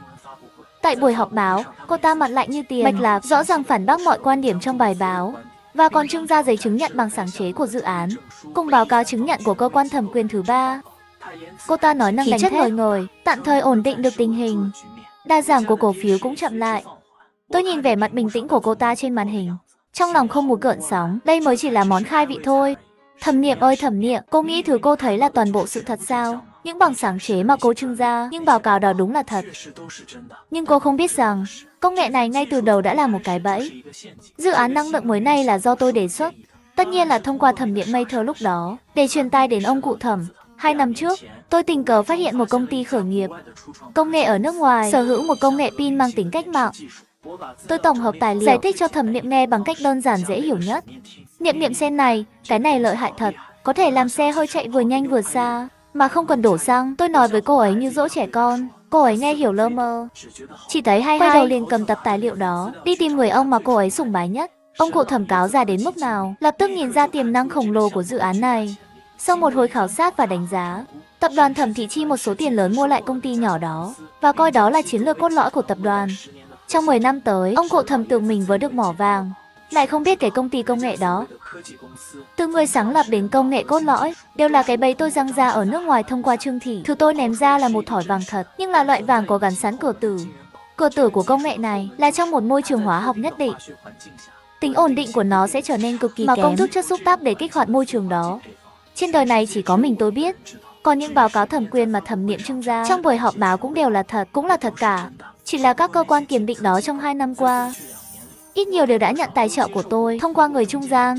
[SPEAKER 1] Tại buổi họp báo, cô ta mặt lạnh như tiền, mạch lạc, rõ ràng phản bác mọi quan điểm trong bài báo và còn trưng ra giấy chứng nhận bằng sáng chế của dự án, cùng báo cáo chứng nhận của cơ quan thẩm quyền thứ ba. Cô ta nói năng đánh chất ngời ngời, tạm thời ổn định được tình hình. Đà giảm của cổ phiếu cũng chậm lại. Tôi nhìn vẻ mặt bình tĩnh của cô ta trên màn hình, trong lòng không một gợn sóng. Đây mới chỉ là món khai vị thôi. Thẩm Niệm ơi Thẩm Niệm, cô nghĩ thứ cô thấy là toàn bộ sự thật sao? Những bằng sáng chế mà cô trưng ra, những báo cáo đó đúng là thật. Nhưng cô không biết rằng, công nghệ này ngay từ đầu đã là một cái bẫy. Dự án năng lượng mới này là do tôi đề xuất. Tất nhiên là thông qua Thẩm Niệm ngây thơ lúc đó, để truyền tai đến ông cụ Thẩm. 2 năm trước, tôi tình cờ phát hiện một công ty khởi nghiệp công nghệ ở nước ngoài, sở hữu một công nghệ pin mang tính cách mạng. Tôi tổng hợp tài liệu, giải thích cho Thẩm Niệm nghe bằng cách đơn giản dễ hiểu nhất. Niệm Niệm xem này, cái này lợi hại thật, có thể làm xe hơi chạy vừa nhanh vừa xa, mà không cần đổ xăng. Tôi nói với cô ấy như dỗ trẻ con, cô ấy nghe hiểu lơ mơ. Chỉ thấy hay quay đầu liền cầm tập tài liệu đó, đi tìm người ông mà cô ấy sùng bái nhất. Ông cụ Thẩm cáo già đến mức nào, lập tức nhìn ra tiềm năng khổng lồ của dự án này. Sau một hồi khảo sát và đánh giá, tập đoàn Thẩm Thị chi một số tiền lớn mua lại công ty nhỏ đó và coi đó là chiến lược cốt lõi của tập đoàn. Trong 10 năm tới, ông cụ Thẩm tưởng mình vớ được mỏ vàng, lại không biết cái công ty công nghệ đó, từ người sáng lập đến công nghệ cốt lõi, đều là cái bẫy tôi răng ra ở nước ngoài thông qua Trương Thị. Thứ tôi ném ra là một thỏi vàng thật, nhưng là loại vàng có gắn sẵn cửa tử. Cửa tử của công nghệ này là trong một môi trường hóa học nhất định. Tính ổn định của nó sẽ trở nên cực kỳ kém, mà công thức chất xúc tác để kích hoạt môi trường đó, trên đời này chỉ có mình tôi biết. Còn những báo cáo thẩm quyền mà Thẩm Niệm trưng ra trong buổi họp báo cũng đều là thật, cũng là thật cả. Chỉ là các cơ quan kiểm định đó trong 2 năm qua, ít nhiều đều đã nhận tài trợ của tôi thông qua người trung gian.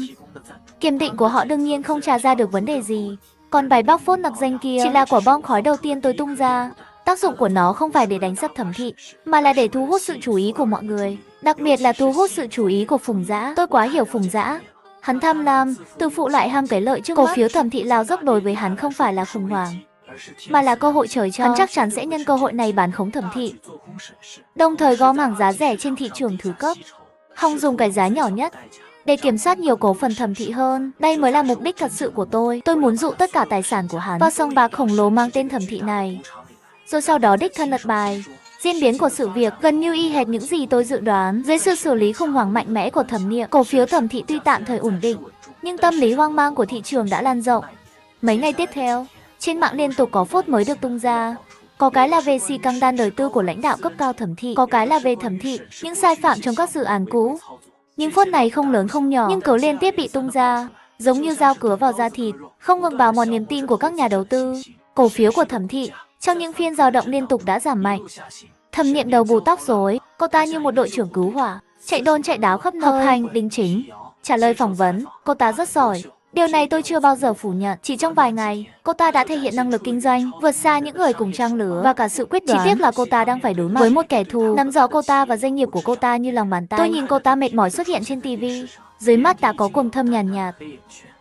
[SPEAKER 1] Kiểm định của họ đương nhiên không tra ra được vấn đề gì. Còn bài bóc phốt nặc danh kia chỉ là quả bom khói đầu tiên tôi tung ra. Tác dụng của nó không phải để đánh sập Thẩm Thị, mà là để thu hút sự chú ý của mọi người, đặc biệt là thu hút sự chú ý của Phùng Dã. Tôi quá hiểu Phùng Dã. Hắn tham lam, tự phụ lại ham cái lợi trước mắt. Cổ phiếu Thẩm Thị lao dốc đối với hắn không phải là khủng hoảng, mà là cơ hội trời cho. Hắn chắc chắn sẽ nhân cơ hội này bán khống Thẩm Thị, đồng thời gom hàng giá rẻ trên thị trường thứ cấp, hòng dùng cái giá nhỏ nhất để kiểm soát nhiều cổ phần Thẩm Thị hơn. Đây mới là mục đích thật sự của tôi. Tôi muốn dụ tất cả tài sản của hắn vào sòng bạc khổng lồ mang tên Thẩm Thị này, rồi sau đó đích thân lật bài. Diễn biến của sự việc gần như y hệt những gì tôi dự đoán. Dưới sự xử lý khủng hoảng mạnh mẽ của Thẩm Niệm, cổ phiếu Thẩm Thị tuy tạm thời ổn định, nhưng tâm lý hoang mang của thị trường đã lan rộng. Mấy ngày tiếp theo, trên mạng liên tục có phốt mới được tung ra. Có cái là về xì căng đan đời tư của lãnh đạo cấp cao Thẩm Thị, có cái là về Thẩm Thị, những sai phạm trong các dự án cũ. Những phốt này không lớn không nhỏ, nhưng cứ liên tiếp bị tung ra, giống như dao cứa vào da thịt, không ngừng bào mòn niềm tin của các nhà đầu tư. Cổ phiếu của Thẩm Thị trong những phiên dao động liên tục đã giảm mạnh. Thẩm Niệm đầu bù tóc rối, cô ta như một đội trưởng cứu hỏa, chạy đôn chạy đáo khắp nơi, học hành đính chính, trả lời phỏng vấn, cô ta rất giỏi. Điều này tôi chưa bao giờ phủ nhận. Chỉ trong vài ngày, cô ta đã thể hiện năng lực kinh doanh vượt xa những người cùng trang lứa và cả sự quyết đoán. Chỉ tiếc là cô ta đang phải đối mặt với một kẻ thù nắm rõ cô ta và doanh nghiệp của cô ta như lòng bàn tay. Tôi nhìn cô ta mệt mỏi xuất hiện trên TV, dưới mắt đã có quầng thâm nhàn nhạt.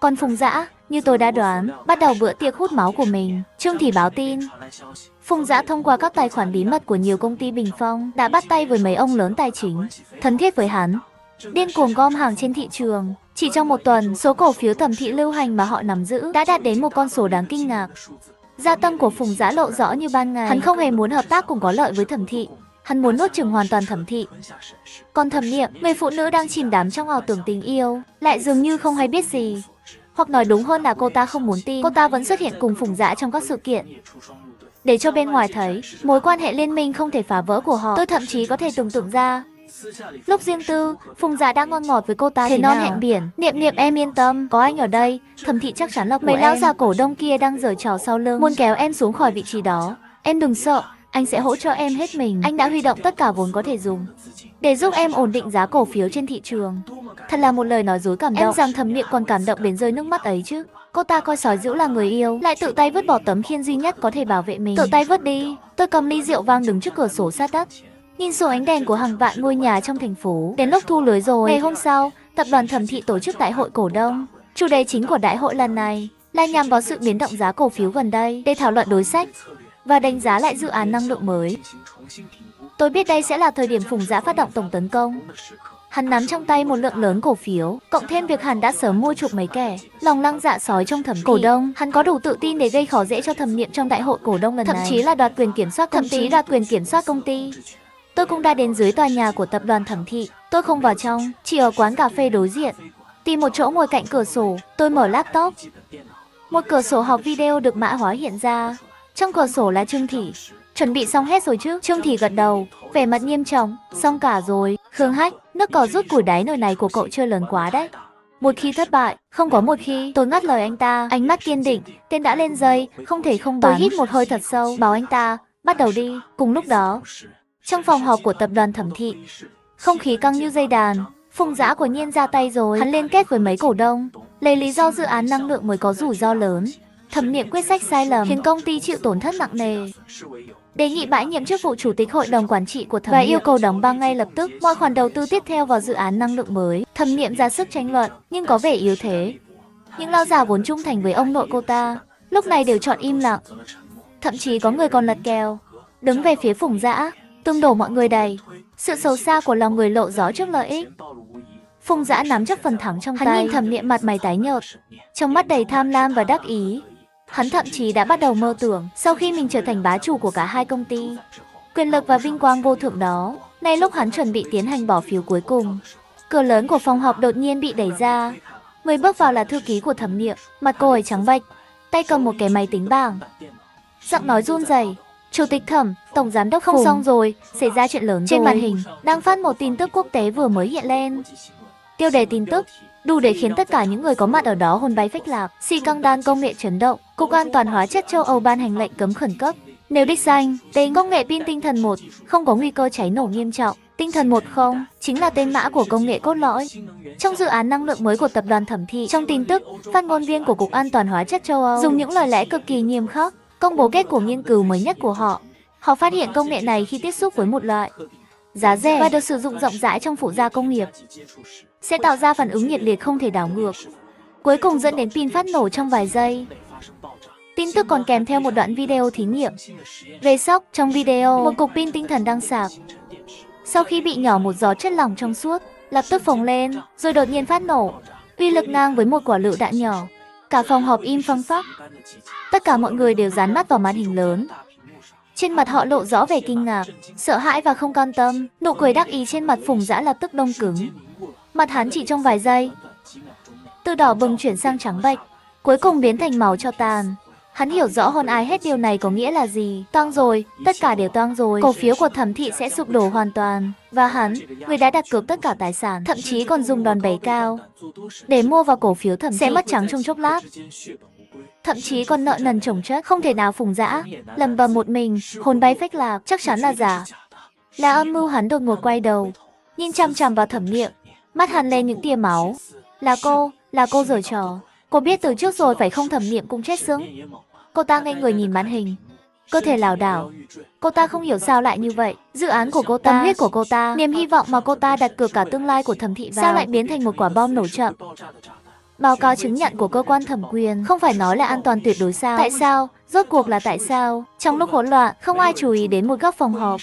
[SPEAKER 1] Còn Phùng Dã, như tôi đã đoán, bắt đầu bữa tiệc hút máu của mình. Trương Thị báo tin, Phùng Dã thông qua các tài khoản bí mật của nhiều công ty bình phong đã bắt tay với mấy ông lớn tài chính, thân thiết với hắn, điên cuồng gom hàng trên thị trường. Chỉ trong một tuần, số cổ phiếu Thẩm Thị lưu hành mà họ nắm giữ đã đạt đến một con số đáng kinh ngạc. Gia tâm của Phùng Dã lộ rõ như ban ngày. Hắn không hề muốn hợp tác cùng có lợi với Thẩm Thị. Hắn muốn nuốt chửng hoàn toàn Thẩm Thị. Còn Thẩm Niệm, người phụ nữ đang chìm đắm trong ảo tưởng tình yêu, lại dường như không hay biết gì. Hoặc nói đúng hơn là cô ta không muốn tin. Cô ta vẫn xuất hiện cùng Phùng Dã trong các sự kiện, để cho bên ngoài thấy mối quan hệ liên minh không thể phá vỡ của họ. Tôi thậm chí có thể tưởng tượng ra, lúc riêng tư, Phùng Dã đã ngon ngọt với cô ta thế non hẹn biển. Niệm Niệm em yên tâm, có anh ở đây, Thẩm Thị chắc chắn là của mấy lão già cổ đông kia đang giở trò sau lưng, muốn kéo em xuống khỏi vị trí đó. Em đừng sợ, anh sẽ hỗ trợ em hết mình. Anh đã huy động tất cả vốn có thể dùng để giúp em ổn định giá cổ phiếu trên thị trường. Thật là một lời nói dối cảm động. Em rằng Thẩm Niệm còn cảm động đến rơi nước mắt ấy chứ. Cô ta coi sói dữ là người yêu, lại tự tay vứt bỏ tấm khiên duy nhất có thể bảo vệ mình. Tự tay vứt đi. Tôi cầm ly rượu vang đứng trước cửa sổ sát đất, nhìn xuống ánh đèn của hàng vạn ngôi nhà trong thành phố. Đến lúc thu lưới rồi. Ngày hôm sau, tập đoàn Thẩm Thị tổ chức đại hội cổ đông. Chủ đề chính của đại hội lần này là nhằm vào sự biến động giá cổ phiếu gần đây để thảo luận đối sách và đánh giá lại dự án năng lượng mới. Tôi biết đây sẽ là thời điểm Phùng Dã phát động tổng tấn công. Hắn nắm trong tay một lượng lớn cổ phiếu, cộng thêm việc hắn đã sớm mua chuộc mấy kẻ lòng lăng dạ sói trong Thẩm Thị. Cổ đông, hắn có đủ tự tin để gây khó dễ cho Thẩm Niệm trong đại hội cổ đông lần này, thậm chí là đoạt quyền kiểm soát công ty. Tôi cũng đã đến dưới tòa nhà của tập đoàn Thẩm Thị. Tôi không vào trong, chỉ ở quán cà phê đối diện, tìm một chỗ ngồi cạnh cửa sổ. Tôi mở laptop, một cửa sổ họp video được mã hóa hiện ra. Trong cửa sổ là Trương Thị. Chuẩn bị xong hết rồi chứ? Trương Thị gật đầu, vẻ mặt nghiêm trọng. Xong cả rồi. Khương Hách, nước cò rút củi đáy nồi này của cậu chơi lớn quá đấy. Một khi thất bại, không có một khi. Tôi ngắt lời anh ta, ánh mắt kiên định, tên đã lên dây, không thể không bắn. Tôi hít một hơi thật sâu, bảo anh ta, bắt đầu đi. Cùng lúc đó, trong phòng họp của tập đoàn Thẩm Thị, không khí căng như dây đàn. Phùng Dã quả nhiên ra tay rồi. Hắn liên kết với mấy cổ đông, lấy lý do dự án năng lượng mới có rủi ro lớn. Thẩm Niệm quyết sách sai lầm khiến công ty chịu tổn thất nặng nề, đề nghị bãi nhiệm chức vụ chủ tịch hội đồng quản trị của Thẩm Niệm và yêu cầu đóng băng ngay lập tức mọi khoản đầu tư tiếp theo vào dự án năng lượng mới. Thẩm Niệm ra sức tranh luận nhưng có vẻ yếu thế. Những lão già vốn trung thành với ông nội cô ta lúc này đều chọn im lặng, thậm chí có người còn lật kèo đứng về phía Phùng Dã, tung đổ mọi người đầy. Sự xấu xa của lòng người lộ rõ trước lợi ích. Phùng Dã nắm chắc phần thắng trong tay. Hắn nhìn Thẩm Niệm mặt mày tái nhợt, trong mắt đầy tham lam và đắc ý. Hắn thậm chí đã bắt đầu mơ tưởng sau khi mình trở thành bá chủ của cả hai công ty, quyền lực và vinh quang vô thượng đó. Nay lúc hắn chuẩn bị tiến hành bỏ phiếu cuối cùng, cửa lớn của phòng họp đột nhiên bị đẩy ra. Người bước vào là thư ký của Thẩm Niệm, mặt cô ấy trắng bệch, tay cầm một cái máy tính bảng, giọng nói run rẩy. Chủ tịch Thẩm, tổng giám đốc không xong rồi, xảy ra chuyện lớn. Trên màn hình đang phát một tin tức quốc tế vừa mới hiện lên. Tiêu đề tin tức đủ để khiến tất cả những người có mặt ở đó hồn bay phách lạc. Xì căng đan công nghệ chấn động. Cục An toàn hóa chất châu Âu ban hành lệnh cấm khẩn cấp. Nếu đích danh tên công nghệ pin tinh thần 1 không có nguy cơ cháy nổ nghiêm trọng. Tinh thần 10 chính là tên mã của công nghệ cốt lõi trong dự án năng lượng mới của tập đoàn Thẩm Thị. Trong tin tức, phát ngôn viên của Cục An toàn hóa chất châu Âu dùng những lời lẽ cực kỳ nghiêm khắc công bố kết của nghiên cứu mới nhất của họ. Họ phát hiện công nghệ này khi tiếp xúc với một loại giá rẻ và được sử dụng rộng rãi trong phụ gia công nghiệp sẽ tạo ra phản ứng nhiệt liệt không thể đảo ngược, cuối cùng dẫn đến pin phát nổ trong vài giây. Tin tức còn kèm theo một đoạn video thí nghiệm về sóc. Trong video, một cục pin tinh thần đang sạc, sau khi bị nhỏ một giọt chất lỏng trong suốt, lập tức phồng lên, rồi đột nhiên phát nổ, uy lực ngang với một quả lựu đạn nhỏ. Cả phòng họp im phăng phắc, tất cả mọi người đều dán mắt vào màn hình lớn. Trên mặt họ lộ rõ vẻ kinh ngạc, sợ hãi và không cam tâm. Nụ cười đắc ý trên mặt Phùng Dã lập tức đông cứng. Mặt hắn chỉ trong vài giây, từ đỏ bừng chuyển sang trắng bệch, cuối cùng biến thành màu cho tàn. Hắn hiểu rõ hơn ai hết điều này có nghĩa là gì. Toang rồi, tất cả đều toang rồi. Cổ phiếu của Thẩm Thị sẽ sụp đổ hoàn toàn. Và hắn, người đã đặt cược tất cả tài sản, thậm chí còn dùng đòn bẩy cao để mua vào cổ phiếu Thẩm Thị, sẽ mất trắng trong chốc lát. Thậm chí còn nợ nần chồng chất, không thể nào. Phùng Dã lầm bầm một mình, hồn bay phách lạc, chắc chắn là giả, là âm mưu. Hắn đột ngột quay đầu, nhìn chằm chằm vào Thẩm Niệm, mắt hắn lên những tia máu. Là cô giở trò. Cô biết từ trước rồi phải không? Thẩm Niệm cũng chết sững. Cô ta ngây người nhìn màn hình, cơ thể lảo đảo. Cô ta không hiểu sao lại như vậy. Dự án của cô ta, tâm huyết của cô ta, niềm hy vọng mà cô ta đặt cược cả tương lai của Thẩm Thị vào, sao lại biến thành một quả bom nổ chậm? Báo cáo chứng nhận của cơ quan thẩm quyền không phải nói là an toàn tuyệt đối sao? Tại sao? Rốt cuộc là tại sao? Trong lúc hỗn loạn, không ai chú ý đến một góc phòng họp.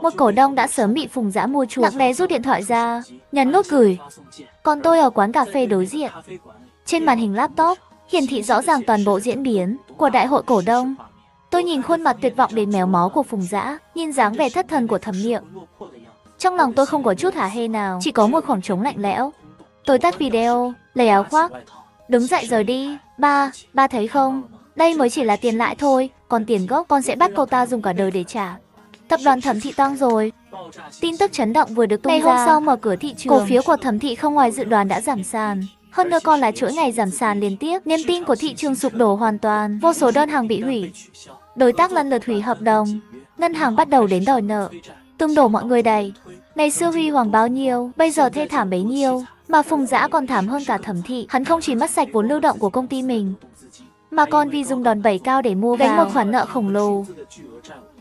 [SPEAKER 1] Một cổ đông đã sớm bị Phùng Dã mua chuộc, lặng lẽ rút điện thoại ra, nhấn nút gửi. Còn tôi ở quán cà phê đối diện. Trên màn hình laptop hiển thị rõ ràng toàn bộ diễn biến của đại hội cổ đông. Tôi nhìn khuôn mặt tuyệt vọng đến méo máu của Phùng Dã, nhìn dáng vẻ thất thần của Thẩm Niệm. Trong lòng tôi không có chút hả hê nào, chỉ có một khoảng trống lạnh lẽo. Tôi tắt video, lấy áo khoác, đứng dậy rời đi. Ba thấy không? Đây mới chỉ là tiền lãi thôi, còn tiền gốc con sẽ bắt cô ta dùng cả đời để trả. Tập đoàn Thẩm Thị tăng rồi. Tin tức chấn động vừa được tung ra. Ngày hôm sau mở cửa thị trường, cổ phiếu của Thẩm Thị không ngoài dự đoán đã giảm sàn. Hơn nữa còn là chuỗi ngày giảm sàn liên tiếp. Niềm tin của thị trường sụp đổ hoàn toàn. Vô số đơn hàng bị hủy. Đối tác lần lượt hủy hợp đồng. Ngân hàng bắt đầu đến đòi nợ. Tương đổ mọi người đầy. Ngày xưa huy hoàng bao nhiêu, bây giờ thê thảm bấy nhiêu. Mà Phùng Dã còn thảm hơn cả Thẩm Thị. Hắn không chỉ mất sạch vốn lưu động của công ty mình, mà còn vì dùng đòn bẩy cao để mua gánh một khoản nợ khổng lồ.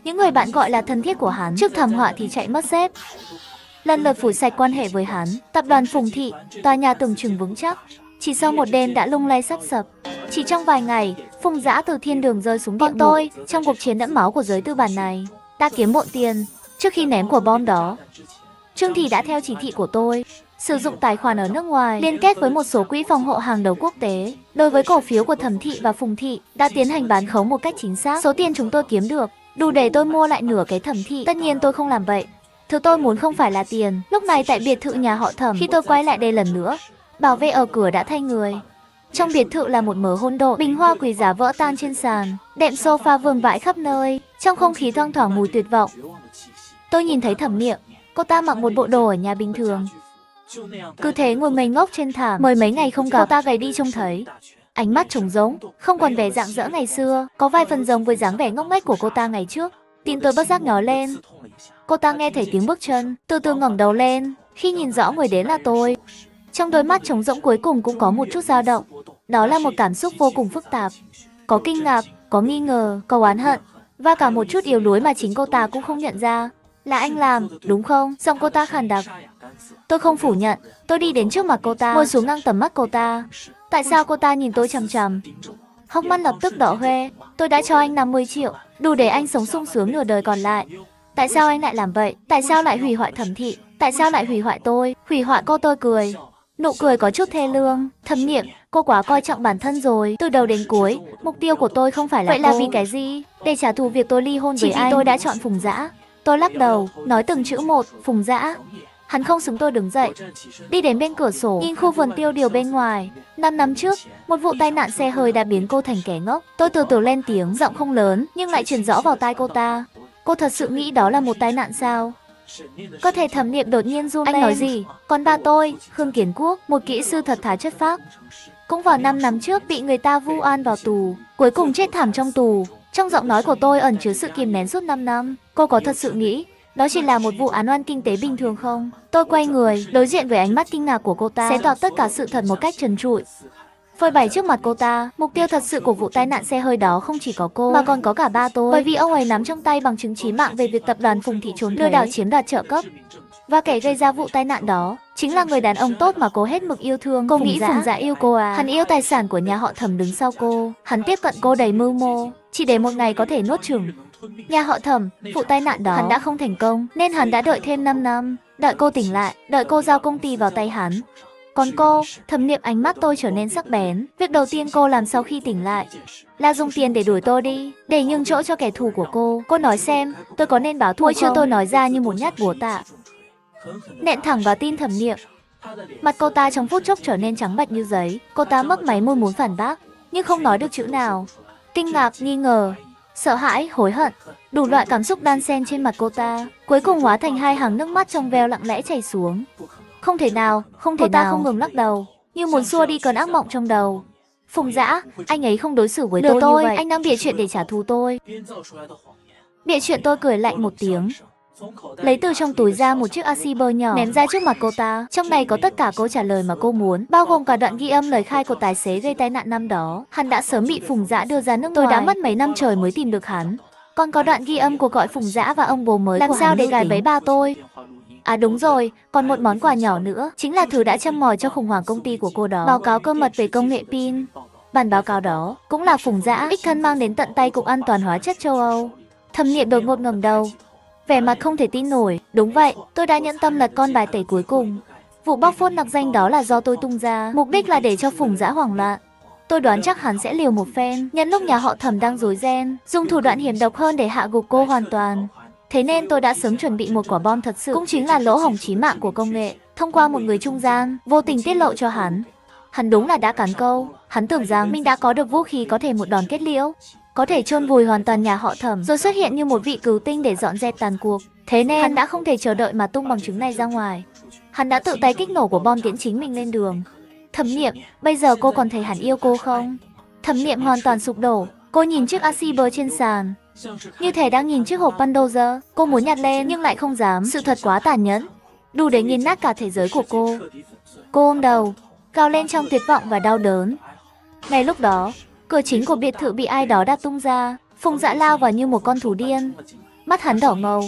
[SPEAKER 1] Những người bạn gọi là thân thiết của hắn trước thảm họa thì chạy mất dép, lần lượt phủi sạch quan hệ với hắn. Tập đoàn Phùng Thị, tòa nhà tưởng chừng vững chắc, chỉ sau một đêm đã lung lay sắp sập. Chỉ trong vài ngày, Phùng Dã từ thiên đường rơi xuống địa ngục. Bọn tôi, trong cuộc chiến đẫm máu của giới tư bản này, đã kiếm bộn tiền. Trước khi ném quả bom đó, Trương Thị đã theo chỉ thị của tôi sử dụng tài khoản ở nước ngoài, liên kết với một số quỹ phòng hộ hàng đầu quốc tế. Đối với cổ phiếu của Thẩm Thị và Phùng Thị, đã tiến hành bán khống một cách chính xác. Số tiền chúng tôi kiếm được đủ để tôi mua lại nửa cái Thẩm Thị. Tất nhiên tôi không làm vậy. Thứ tôi muốn không phải là tiền. Lúc này tại biệt thự nhà họ Thẩm, khi tôi quay lại đây lần nữa, bảo vệ ở cửa đã thay người. Trong biệt thự là một mớ hỗn độn, bình hoa quý giá vỡ tan trên sàn, đệm sofa vương vãi khắp nơi, trong không khí thoang thoảng mùi tuyệt vọng. Tôi nhìn thấy Thẩm Niệm, cô ta mặc một bộ đồ ở nhà bình thường, cứ thế ngồi ngây ngốc trên thảm. Mới mấy ngày không gặp, cô ta gầy đi trông thấy, ánh mắt trống rỗng, không còn vẻ rạng rỡ ngày xưa, có vài phần giống với dáng vẻ ngốc nghếch của cô ta ngày trước. Tim tôi bất giác nhói lên. Cô ta nghe thấy tiếng bước chân, từ từ ngẩng đầu lên, khi nhìn rõ người đến là tôi. Trong đôi mắt trống rỗng cuối cùng cũng có một chút dao động. Đó là một cảm xúc vô cùng phức tạp. Có kinh ngạc, có nghi ngờ, có oán hận, và cả một chút yếu đuối mà chính cô ta cũng không nhận ra. Là anh làm, đúng không? Giọng cô ta khàn đặc. Tôi không phủ nhận. Tôi đi đến trước mặt cô ta, ngồi xuống ngang tầm mắt cô ta. Tại sao cô ta nhìn tôi chằm chằm? Hốc mắt lập tức đỏ hoe. Tôi đã cho anh 50 triệu, đủ để anh sống sung sướng nửa đời còn lại. Tại sao anh lại làm vậy? Tại sao lại hủy hoại Thẩm Thị? Tại sao lại hủy hoại tôi? Hủy hoại cô? Tôi cười. Nụ cười có chút thê lương. Thẩm Niệm, cô quá coi trọng bản thân rồi. Từ đầu đến cuối, mục tiêu của tôi không phải là vậy cô. Là vì cái gì? Để trả thù việc tôi ly hôn với anh. Chỉ vì tôi đã chọn Phùng Dã. Tôi lắc đầu, nói từng chữ một. Phùng Dã. Hắn không xứng. Tôi đứng dậy, đi đến bên cửa sổ, nhìn khu vườn tiêu điều bên ngoài. 5 năm trước, một vụ tai nạn xe hơi đã biến cô thành kẻ ngốc. Tôi từ từ lên tiếng, giọng không lớn, nhưng lại truyền rõ vào tai cô ta. Cô thật sự nghĩ đó là một tai nạn sao? Cơ thể Thẩm Niệm đột nhiên run lên. Anh nói gì? Còn ba tôi, Khương Kiến Quốc, một kỹ sư thật thà chất phác, cũng vào 5 năm trước bị người ta vu oan vào tù, cuối cùng chết thảm trong tù. Trong giọng nói của tôi ẩn chứa sự kìm nén suốt 5 năm. Cô có thật sự nghĩ đó chỉ là một vụ án oan kinh tế bình thường không? Tôi quay người, đối diện với ánh mắt kinh ngạc của cô ta, xé toạc tất cả sự thật một cách trần trụi, phơi bày trước mặt cô ta. Mục tiêu thật sự của vụ tai nạn xe hơi đó không chỉ có cô, mà còn có cả ba tôi. Bởi vì ông ấy nắm trong tay bằng chứng chí mạng về việc tập đoàn Phùng Thị trốn thuế, lừa đảo chiếm đoạt trợ cấp. Và kẻ gây ra vụ tai nạn đó chính là người đàn ông tốt mà cô hết mực yêu thương. Cô nghĩ Phùng Dã yêu cô à? Hắn yêu tài sản của nhà họ Thẩm đứng sau cô. Hắn tiếp cận cô đầy mưu mô, chỉ để một ngày có thể nuốt chửng nhà họ Thẩm. Vụ tai nạn đó hắn đã không thành công, nên hắn đã đợi thêm 5 năm. Đợi cô tỉnh lại, đợi cô giao công ty vào tay hắn. Còn cô, Thẩm Niệm, ánh mắt tôi trở nên sắc bén. Việc đầu tiên cô làm sau khi tỉnh lại là dùng tiền để đuổi tôi đi, để nhường chỗ cho kẻ thù của cô. Cô nói xem, tôi có nên báo thù không? Chưa, tôi nói ra như một nhát búa tạ, nện thẳng vào tim Thẩm Niệm. Mặt cô ta trong phút chốc trở nên trắng bệch như giấy. Cô ta mấp máy môi muốn phản bác, nhưng không nói được chữ nào. Kinh ngạc, nghi ngờ, sợ hãi, hối hận, đủ loại cảm xúc đan xen trên mặt cô ta, cuối cùng hóa thành hai hàng nước mắt trong veo lặng lẽ chảy xuống. Không thể nào, không thể nào. Cô ta không ngừng lắc đầu, như muốn xua đi cơn ác mộng trong đầu. Phùng Dã, anh ấy không đối xử với tôi như vậy. Anh đang bịa chuyện để trả thù tôi. Bịa chuyện. Tôi cười lạnh một tiếng, lấy từ trong túi ra một chiếc receiver nhỏ, ném ra trước mặt cô ta. Trong này có tất cả câu trả lời mà cô muốn, bao gồm cả đoạn ghi âm lời khai của tài xế gây tai nạn năm đó. Hắn đã sớm bị Phùng Dã đưa ra nước ngoài. Tôi đã mất mấy năm trời mới tìm được hắn. Còn có đoạn ghi âm cuộc gọi Phùng Dã và ông bố mới làm của sao để gài bẫy ba tôi. À đúng rồi, còn một món quà nhỏ nữa, chính là thứ đã châm mồi cho khủng hoảng công ty của cô đó. Báo cáo cơ mật về công nghệ pin. Bản báo cáo đó cũng là Phùng Dã đích thân mang đến tận tay Cục An toàn Hóa chất châu Âu. Thẩm Niệm đột ngột ngẩng đầu, vẻ mặt không thể tin nổi. Đúng vậy, tôi đã nhẫn tâm lật con bài tẩy cuối cùng. Vụ bóc phốt nặc danh đó là do tôi tung ra, mục đích là để cho Phùng Dã hoảng loạn. Tôi đoán chắc hắn sẽ liều một phen, nhân lúc nhà họ Thẩm đang rối ren, dùng thủ đoạn hiểm độc hơn để hạ gục cô hoàn toàn. Thế nên tôi đã sớm chuẩn bị một quả bom thật sự, cũng chính là lỗ hổng chí mạng của công nghệ, thông qua một người trung gian, vô tình tiết lộ cho hắn. Hắn đúng là đã cắn câu, hắn tưởng rằng mình đã có được vũ khí có thể một đòn kết liễu, có thể chôn vùi hoàn toàn nhà họ Thẩm, rồi xuất hiện như một vị cứu tinh để dọn dẹp tàn cuộc. Thế nên hắn đã không thể chờ đợi mà tung bằng chứng này ra ngoài. Hắn đã tự tay kích nổ của bom tiễn chính mình lên đường. Thẩm Niệm, bây giờ cô còn thấy hắn yêu cô không? Thẩm Niệm hoàn toàn sụp đổ. Cô nhìn chiếc receiver trên sàn, như thể đang nhìn chiếc hộp Pandora. Cô muốn nhặt lên nhưng lại không dám. Sự thật quá tàn nhẫn, đủ để nghiền nát cả thế giới của cô. Cô ôm đầu, gào lên trong tuyệt vọng và đau đớn. Ngay lúc đó, cửa chính của biệt thự bị ai đó đạp tung ra. Phùng Dã lao vào như một con thú điên. Mắt hắn đỏ ngầu,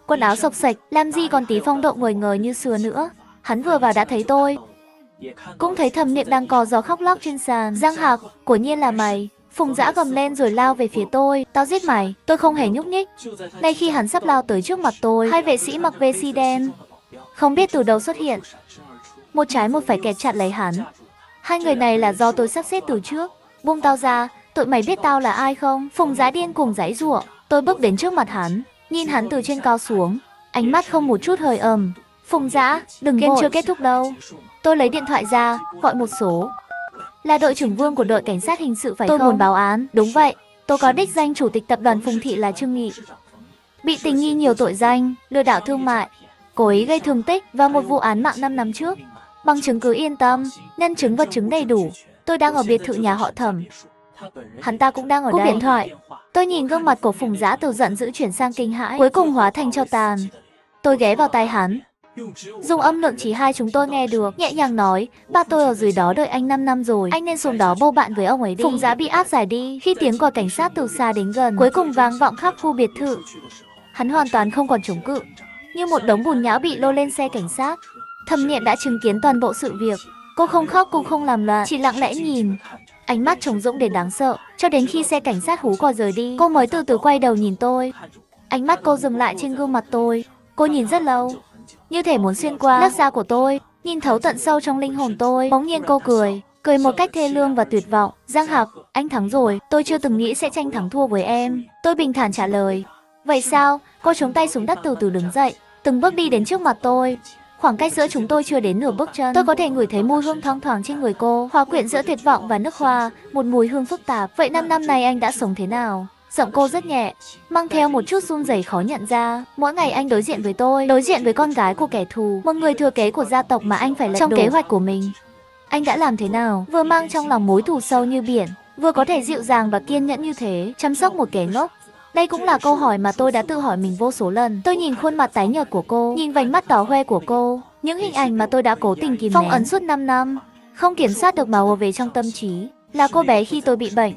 [SPEAKER 1] quần áo xộc xệch, làm gì còn tí phong độ ngời ngời như xưa nữa. Hắn vừa vào đã thấy tôi, cũng thấy Thẩm Niệm đang cò gió khóc lóc trên sàn. Giang Hạc, quả nhiên là mày. Phùng Dã gầm lên rồi lao về phía tôi. Tao giết mày. Tôi không hề nhúc nhích. Ngay khi hắn sắp lao tới trước mặt tôi, hai vệ sĩ mặc vest đen không biết từ đâu xuất hiện, một trái một phải kẹp chặt lấy hắn. Hai người này là do tôi sắp xếp từ trước. Buông tao ra, tụi mày biết tao là ai không? Phùng Dã điên cuồng giãy giụa. Tôi bước đến trước mặt hắn, nhìn hắn từ trên cao xuống, ánh mắt không một chút hơi ầm. Phùng Dã, đừng vội, chưa kết thúc đâu. Tôi lấy điện thoại ra, gọi một số. Là đội trưởng Vương của đội cảnh sát hình sự phải không? Tôi muốn báo án. Đúng vậy, tôi có đích danh chủ tịch tập đoàn Phùng Thị là Trương Nghị, bị tình nghi nhiều tội danh lừa đảo thương mại, cố ý gây thương tích và một vụ án mạng 5 năm trước. Bằng chứng cứ yên tâm, nhân chứng vật chứng đầy đủ. Tôi đang ở biệt thự nhà họ Thẩm. Hắn ta cũng đang ở đây. Cúp điện thoại. Tôi nhìn gương mặt của Phùng Dã từ giận dữ chuyển sang kinh hãi, cuối cùng hóa thành tro tàn. Tôi ghé vào tai hắn, dùng âm lượng chỉ hai chúng tôi nghe được, nhẹ nhàng nói, ba tôi ở dưới đó đợi anh 5 năm rồi, anh nên xuống đó bầu bạn với ông ấy đi. Phùng Dã bị áp giải đi khi tiếng còi cảnh sát từ xa đến gần, cuối cùng vang vọng khắp khu biệt thự. Hắn hoàn toàn không còn chống cự, như một đống bùn nhão bị lôi lên xe cảnh sát. Thẩm Niệm đã chứng kiến toàn bộ sự việc. Cô không khóc cũng không làm loạn, chỉ lặng lẽ nhìn, ánh mắt trống rỗng đến đáng sợ. Cho đến khi xe cảnh sát hú còi rời đi, cô mới từ từ quay đầu nhìn tôi. Ánh mắt cô dừng lại trên gương mặt tôi. Cô nhìn rất lâu, như thể muốn xuyên qua lớp da của tôi, nhìn thấu tận sâu trong linh hồn tôi. Bỗng nhiên cô cười, cười một cách thê lương và tuyệt vọng. Giang Hạc, anh thắng rồi. Tôi chưa từng nghĩ sẽ tranh thắng thua với em. Tôi bình thản trả lời. Vậy sao? Cô chống tay xuống đất, từ từ đứng dậy, từng bước đi đến trước mặt tôi. Khoảng cách giữa chúng tôi chưa đến nửa bước chân. Tôi có thể ngửi thấy mùi hương thoang thoảng trên người cô, hòa quyện giữa tuyệt vọng và nước hoa, một mùi hương phức tạp. Vậy 5 năm này anh đã sống thế nào? Giọng cô rất nhẹ, mang theo một chút run rẩy khó nhận ra. Mỗi ngày anh đối diện với tôi, đối diện với con gái của kẻ thù, một người thừa kế của gia tộc mà anh phải lật đổ. Trong kế hoạch của mình, anh đã làm thế nào? Vừa mang trong lòng mối thù sâu như biển, vừa có thể dịu dàng và kiên nhẫn như thế, chăm sóc một kẻ ngốc. Đây cũng là câu hỏi mà tôi đã tự hỏi mình vô số lần. Tôi nhìn khuôn mặt tái nhợt của cô, nhìn vành mắt đỏ hoe của cô, những hình ảnh mà tôi đã cố tình kìm phong ấn suốt 5 năm, không kiểm soát được mà ùa về trong tâm trí. Là cô bé khi tôi bị bệnh,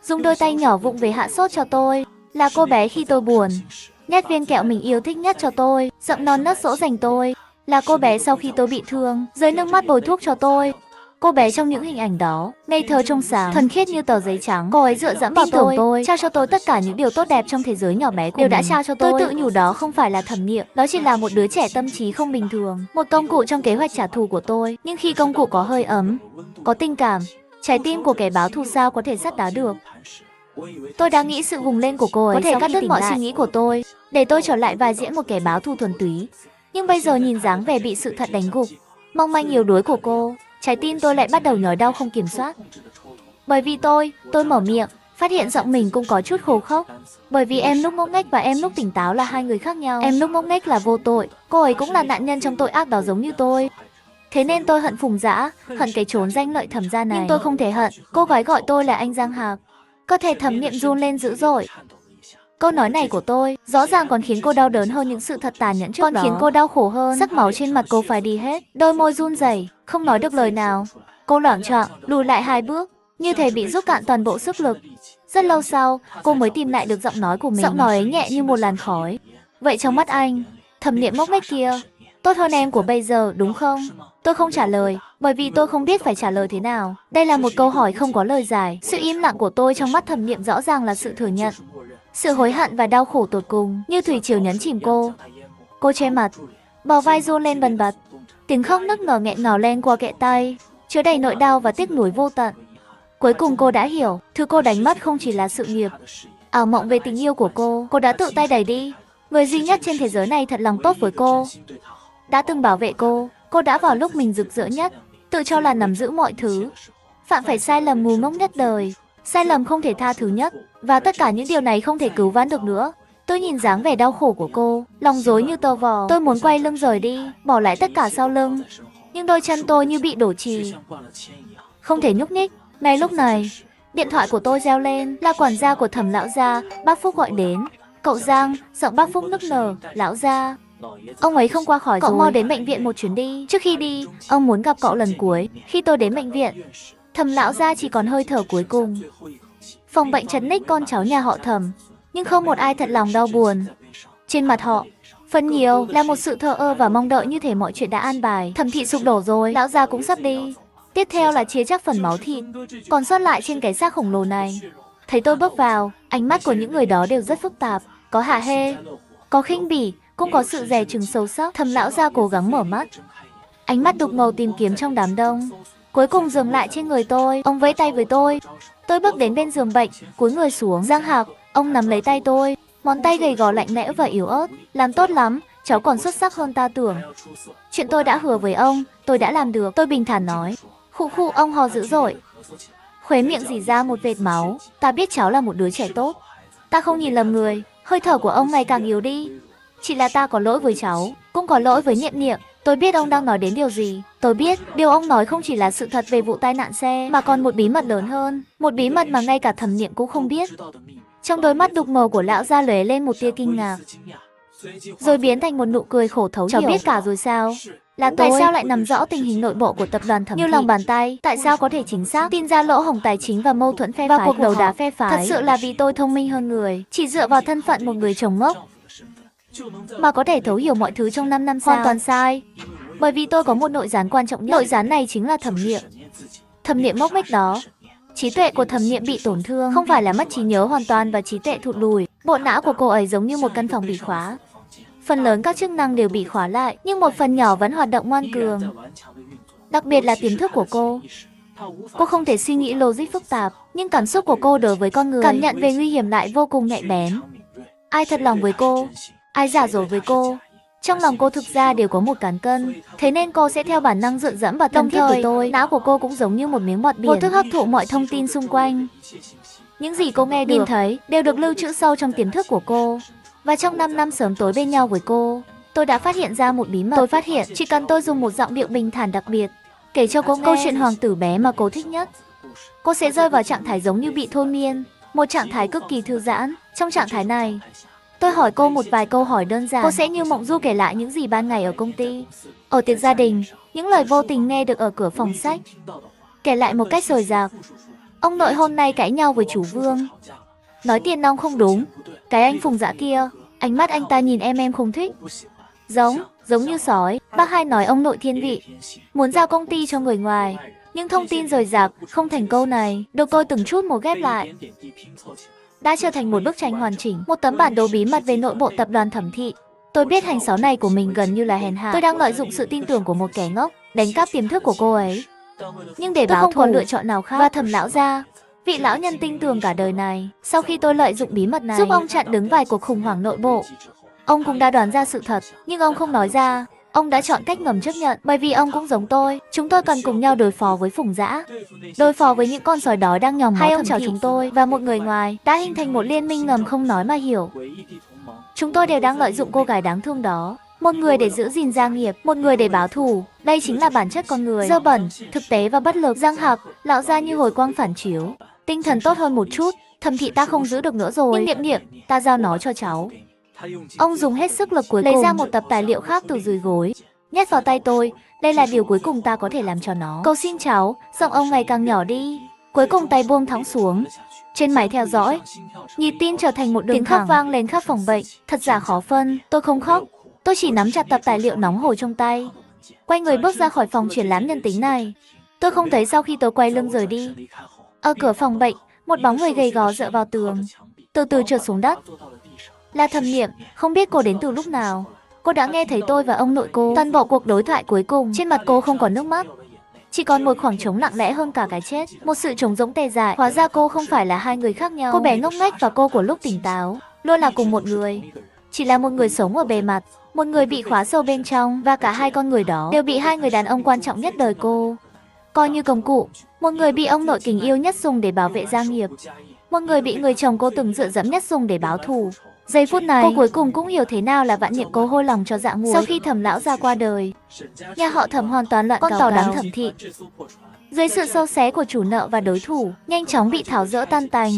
[SPEAKER 1] dùng đôi tay nhỏ vụng về hạ sốt cho tôi. Là cô bé khi tôi buồn, nhét viên kẹo mình yêu thích nhất cho tôi, giọng non nớt dỗ dành tôi. Là cô bé sau khi tôi bị thương, rơi nước mắt bồi thuốc cho tôi. Cô bé trong những hình ảnh đó, ngây thơ trong sáng, thuần khiết như tờ giấy trắng. Cô ấy dựa dẫm vào tôi, trao cho tôi tất cả những điều tốt đẹp trong thế giới nhỏ bé của mình. Đã trao cho tôi tự nhủ đó không phải là thẩm niệm, đó chỉ là một đứa trẻ tâm trí không bình thường, một công cụ trong kế hoạch trả thù của tôi. Nhưng khi công cụ có hơi ấm, có tình cảm, trái tim của kẻ báo thù sao có thể sắt đá được. Tôi đã nghĩ sự vùng lên của cô ấy có thể cắt đứt mọi suy nghĩ của tôi, để tôi trở lại vai diễn một kẻ báo thù thuần túy. Nhưng bây giờ nhìn dáng vẻ bị sự thật đánh gục, mong manh yếu đuối của cô, trái tim tôi lại bắt đầu nhói đau không kiểm soát. Bởi vì tôi mở miệng, phát hiện giọng mình cũng có chút khô khốc. Bởi vì em lúc ngốc nghếch và em lúc tỉnh táo là hai người khác nhau. Em lúc ngốc nghếch là vô tội, cô ấy cũng là nạn nhân trong tội ác đó giống như tôi. Thế nên tôi hận Phùng Dã, hận cái chốn danh lợi Thẩm gia này. Nhưng tôi không thể hận cô gái gọi tôi là anh Giang Hạc. Cơ thể Thẩm Niệm run lên dữ dội. Câu nói này của tôi rõ ràng còn khiến cô đau đớn hơn những sự thật tàn nhẫn trước đó. Còn khiến cô đau khổ hơn. Sắc máu trên mặt cô phải đi hết, đôi môi run rẩy, không nói được lời nào. Cô loạng choạng lùi lại 2 bước, như thể bị rút cạn toàn bộ sức lực. Rất lâu sau, cô mới tìm lại được giọng nói của mình. Giọng nói ấy nhẹ như một làn khói. Vậy trong mắt anh, Thẩm Niệm ngốc nghếch kia tốt hơn em của bây giờ đúng không? Tôi không trả lời, bởi vì tôi không biết phải trả lời thế nào. Đây là một câu hỏi không có lời giải. Sự im lặng của tôi trong mắt Thẩm Niệm rõ ràng là sự thừa nhận, sự hối hận và đau khổ tột cùng, như thủy triều nhấn chìm cô. Cô che mặt, bờ vai run lên bần bật, tiếng khóc nức nở nghẹn ngào len qua kẽ tay, chứa đầy nỗi đau và tiếc nuối vô tận. Cuối cùng cô đã hiểu, thứ cô đánh mất không chỉ là sự nghiệp, ảo mộng về tình yêu của cô đã tự tay đẩy đi. Người duy nhất trên thế giới này thật lòng tốt với cô, đã từng bảo vệ cô đã vào lúc mình rực rỡ nhất, tự cho là nắm giữ mọi thứ, phạm phải sai lầm ngu ngốc nhất đời, sai lầm không thể tha thứ nhất, và tất cả những điều này không thể cứu vãn được nữa. Tôi nhìn dáng vẻ đau khổ của cô, lòng rối như tơ vò. Tôi muốn quay lưng rời đi, bỏ lại tất cả sau lưng, nhưng đôi chân tôi như bị đổ chì, không thể nhúc nhích. Ngay lúc này, điện thoại của tôi reo lên, là quản gia của Thẩm lão gia, bác Phúc gọi đến. Cậu Giang, giọng bác Phúc nức nở, lão gia, ông ấy không qua khỏi rồi, cậu mau đến bệnh viện một chuyến đi. Trước khi đi, ông muốn gặp cậu lần cuối. Khi tôi đến bệnh viện, Thẩm lão gia chỉ còn hơi thở cuối cùng. Phòng bệnh trấn ních con cháu nhà họ Thẩm, nhưng không một ai thật lòng đau buồn. Trên mặt họ, phần nhiều là một sự thờ ơ và mong đợi, như thể mọi chuyện đã an bài. Thẩm thị sụp đổ rồi, lão gia cũng sắp đi. Tiếp theo là chia chắc phần máu thịt còn sót lại trên cái xác khổng lồ này. Thấy tôi bước vào, ánh mắt của những người đó đều rất phức tạp, có hả hê, có khinh bỉ, cũng có sự dè chừng sâu sắc. Thẩm lão gia cố gắng mở mắt, ánh mắt đục ngầu tìm kiếm trong đám đông, cuối cùng dừng lại trên người tôi. Ông vẫy tay với tôi. Tôi bước đến bên giường bệnh, cúi người xuống. Giang Hạc, ông nắm lấy tay tôi, ngón tay gầy gò lạnh lẽo và yếu ớt. Làm tốt lắm, cháu còn xuất sắc hơn ta tưởng. Chuyện tôi đã hứa với ông, tôi đã làm được. Tôi bình thản nói. Khụ, ông hò dữ dội, khóe miệng rỉ ra một vệt máu. Ta biết cháu là một đứa trẻ tốt, ta không nhìn lầm người. Hơi thở của ông ngày càng yếu đi. Chỉ là ta có lỗi với cháu, cũng có lỗi với Niệm Niệm. Tôi biết ông đang nói đến điều gì. Tôi biết điều ông nói không chỉ là sự thật về vụ tai nạn xe, mà còn một bí mật lớn hơn, một bí mật mà ngay cả Thẩm Niệm cũng không biết. Trong đôi mắt đục ngầu của lão gia lóe lên một tia kinh ngạc, rồi biến thành một nụ cười khổ thấu hiểu. Cháu biết cả rồi sao? Là tôi. Tại sao lại nắm rõ tình hình nội bộ của tập đoàn Thẩm Thị như lòng bàn tay? Tại sao có thể chính xác tin ra lỗ hổng tài chính và mâu thuẫn phe phái và cuộc đấu đá phe phái? Thật sự là vì tôi thông minh hơn người, chỉ dựa vào thân phận một người chồng ngốc mà có thể thấu hiểu mọi thứ trong 5 năm sao? Hoàn toàn sai. Bởi vì tôi có một nội gián quan trọng nhất. Nội gián này chính là Thẩm Niệm. Thẩm Niệm ngốc nghếch đó. Trí tuệ của Thẩm Niệm bị tổn thương, không phải là mất trí nhớ hoàn toàn và trí tuệ thụt lùi. Bộ não của cô ấy giống như một căn phòng bị khóa. Phần lớn các chức năng đều bị khóa lại, nhưng một phần nhỏ vẫn hoạt động ngoan cường. Đặc biệt là tiềm thức của cô. Cô không thể suy nghĩ logic phức tạp, nhưng cảm xúc của cô đối với con người, cảm nhận về nguy hiểm lại vô cùng nhạy bén. Ai thật lòng với cô, ai giả dối với cô, trong lòng cô thực ra đều có một cán cân. Thế nên cô sẽ theo bản năng dựa dẫm và thân thiết với tôi. Não của cô cũng giống như một miếng bọt biển, vô thức hấp thụ mọi thông tin xung quanh. Những gì cô nghe được, nhìn thấy đều được lưu trữ sâu trong tiềm thức của cô. Và trong 5 năm sớm tối bên nhau với cô, tôi đã phát hiện ra một bí mật. Tôi phát hiện chỉ cần tôi dùng một giọng điệu bình thản đặc biệt, kể cho cô nghe câu chuyện hoàng tử bé mà cô thích nhất, cô sẽ rơi vào trạng thái giống như bị thôi miên, một trạng thái cực kỳ thư giãn. Trong trạng thái này, tôi hỏi cô một vài câu hỏi đơn giản, cô sẽ như mộng du kể lại những gì ban ngày ở công ty, ở tiệc gia đình, những lời vô tình nghe được ở cửa phòng sách, kể lại một cách dồi dào. Ông nội hôm nay cãi nhau với chú Vương, nói tiền nong không đúng. Cái anh Phùng Dã kia, ánh mắt anh ta nhìn em không thích, giống như sói. Bác hai nói ông nội thiên vị, muốn giao công ty cho người ngoài. Nhưng thông tin rời rạc, không thành câu này, được tôi từng chút một ghép lại, đã trở thành một bức tranh hoàn chỉnh, một tấm bản đồ bí mật về nội bộ tập đoàn Thẩm Thị. Tôi biết hành xáo này của mình gần như là hèn hạ. Tôi đang lợi dụng sự tin tưởng của một kẻ ngốc, đánh cắp tiềm thức của cô ấy. Nhưng để báo thù, tôi không còn lựa chọn nào khác. Và Thẩm lão gia, vị lão nhân tin tưởng cả đời này, sau khi tôi lợi dụng bí mật này, giúp ông chặn đứng vài cuộc khủng hoảng nội bộ. Ông cũng đã đoán ra sự thật, nhưng ông không nói ra. Ông đã chọn cách ngầm chấp nhận, bởi vì ông cũng giống tôi. Chúng tôi cần cùng nhau đối phó với Phùng Dã, đối phó với những con sói đói đang nhòm ngó. Hai ông cháu chúng tôi và một người ngoài đã hình thành một liên minh ngầm không nói mà hiểu. Chúng tôi đều đang lợi dụng cô gái đáng thương đó. Một người để giữ gìn gia nghiệp, một người để báo thù. Đây chính là bản chất con người, dơ bẩn, thực tế và bất lực. Giang Hạc, lão gia như hồi quang phản chiếu. Tinh thần tốt hơn một chút. Thẩm Thị ta không giữ được nữa rồi. Nhưng Niệm Niệm, ta giao nó cho cháu. Ông dùng hết sức lực cuối cùng, lấy ra một tập tài liệu khác từ dưới gối, nhét vào tay tôi. Đây là điều cuối cùng ta có thể làm cho nó. Cầu xin cháu. Giọng ông ngày càng nhỏ đi. Cuối cùng tay buông thõng xuống. Trên máy theo dõi, nhịp tim trở thành một đường tiếng khóc vang lên khắp phòng bệnh. Thật giả khó phân. Tôi không khóc. Tôi chỉ nắm chặt tập tài liệu nóng hổi trong tay, quay người bước ra khỏi phòng triển lãm nhân tính này. Tôi không thấy sau khi tôi quay lưng rời đi. Ở cửa phòng bệnh, một bóng người gầy gò dựa vào tường, từ từ trượt xuống đất. Là Thẩm Niệm. Không biết cô đến từ lúc nào. Cô đã nghe thấy tôi và ông nội cô. Toàn bộ cuộc đối thoại cuối cùng, trên mặt cô không còn nước mắt, chỉ còn một khoảng trống lặng lẽ hơn cả cái chết. Một sự trống rỗng tê dại. Hóa ra cô không phải là hai người khác nhau. Cô bé ngốc nghếch và cô của lúc tỉnh táo luôn là cùng một người, chỉ là một người sống ở bề mặt, một người bị khóa sâu bên trong. Và cả hai con người đó đều bị hai người đàn ông quan trọng nhất đời cô coi như công cụ. Một người bị ông nội kính yêu nhất dùng để bảo vệ gia nghiệp, một người bị người chồng cô từng dựa dẫm nhất dùng để báo thù. Giây phút này, cô cuối cùng cũng hiểu thế nào là vạn niệm cô hôi lòng cho dạ muội. Sau khi Thẩm lão gia qua đời, nhà họ Thẩm hoàn toàn loạn con tàu đắm Thẩm Thị. Dưới sự sâu xé của chủ nợ và đối thủ, nhanh chóng bị tháo dỡ tan tành.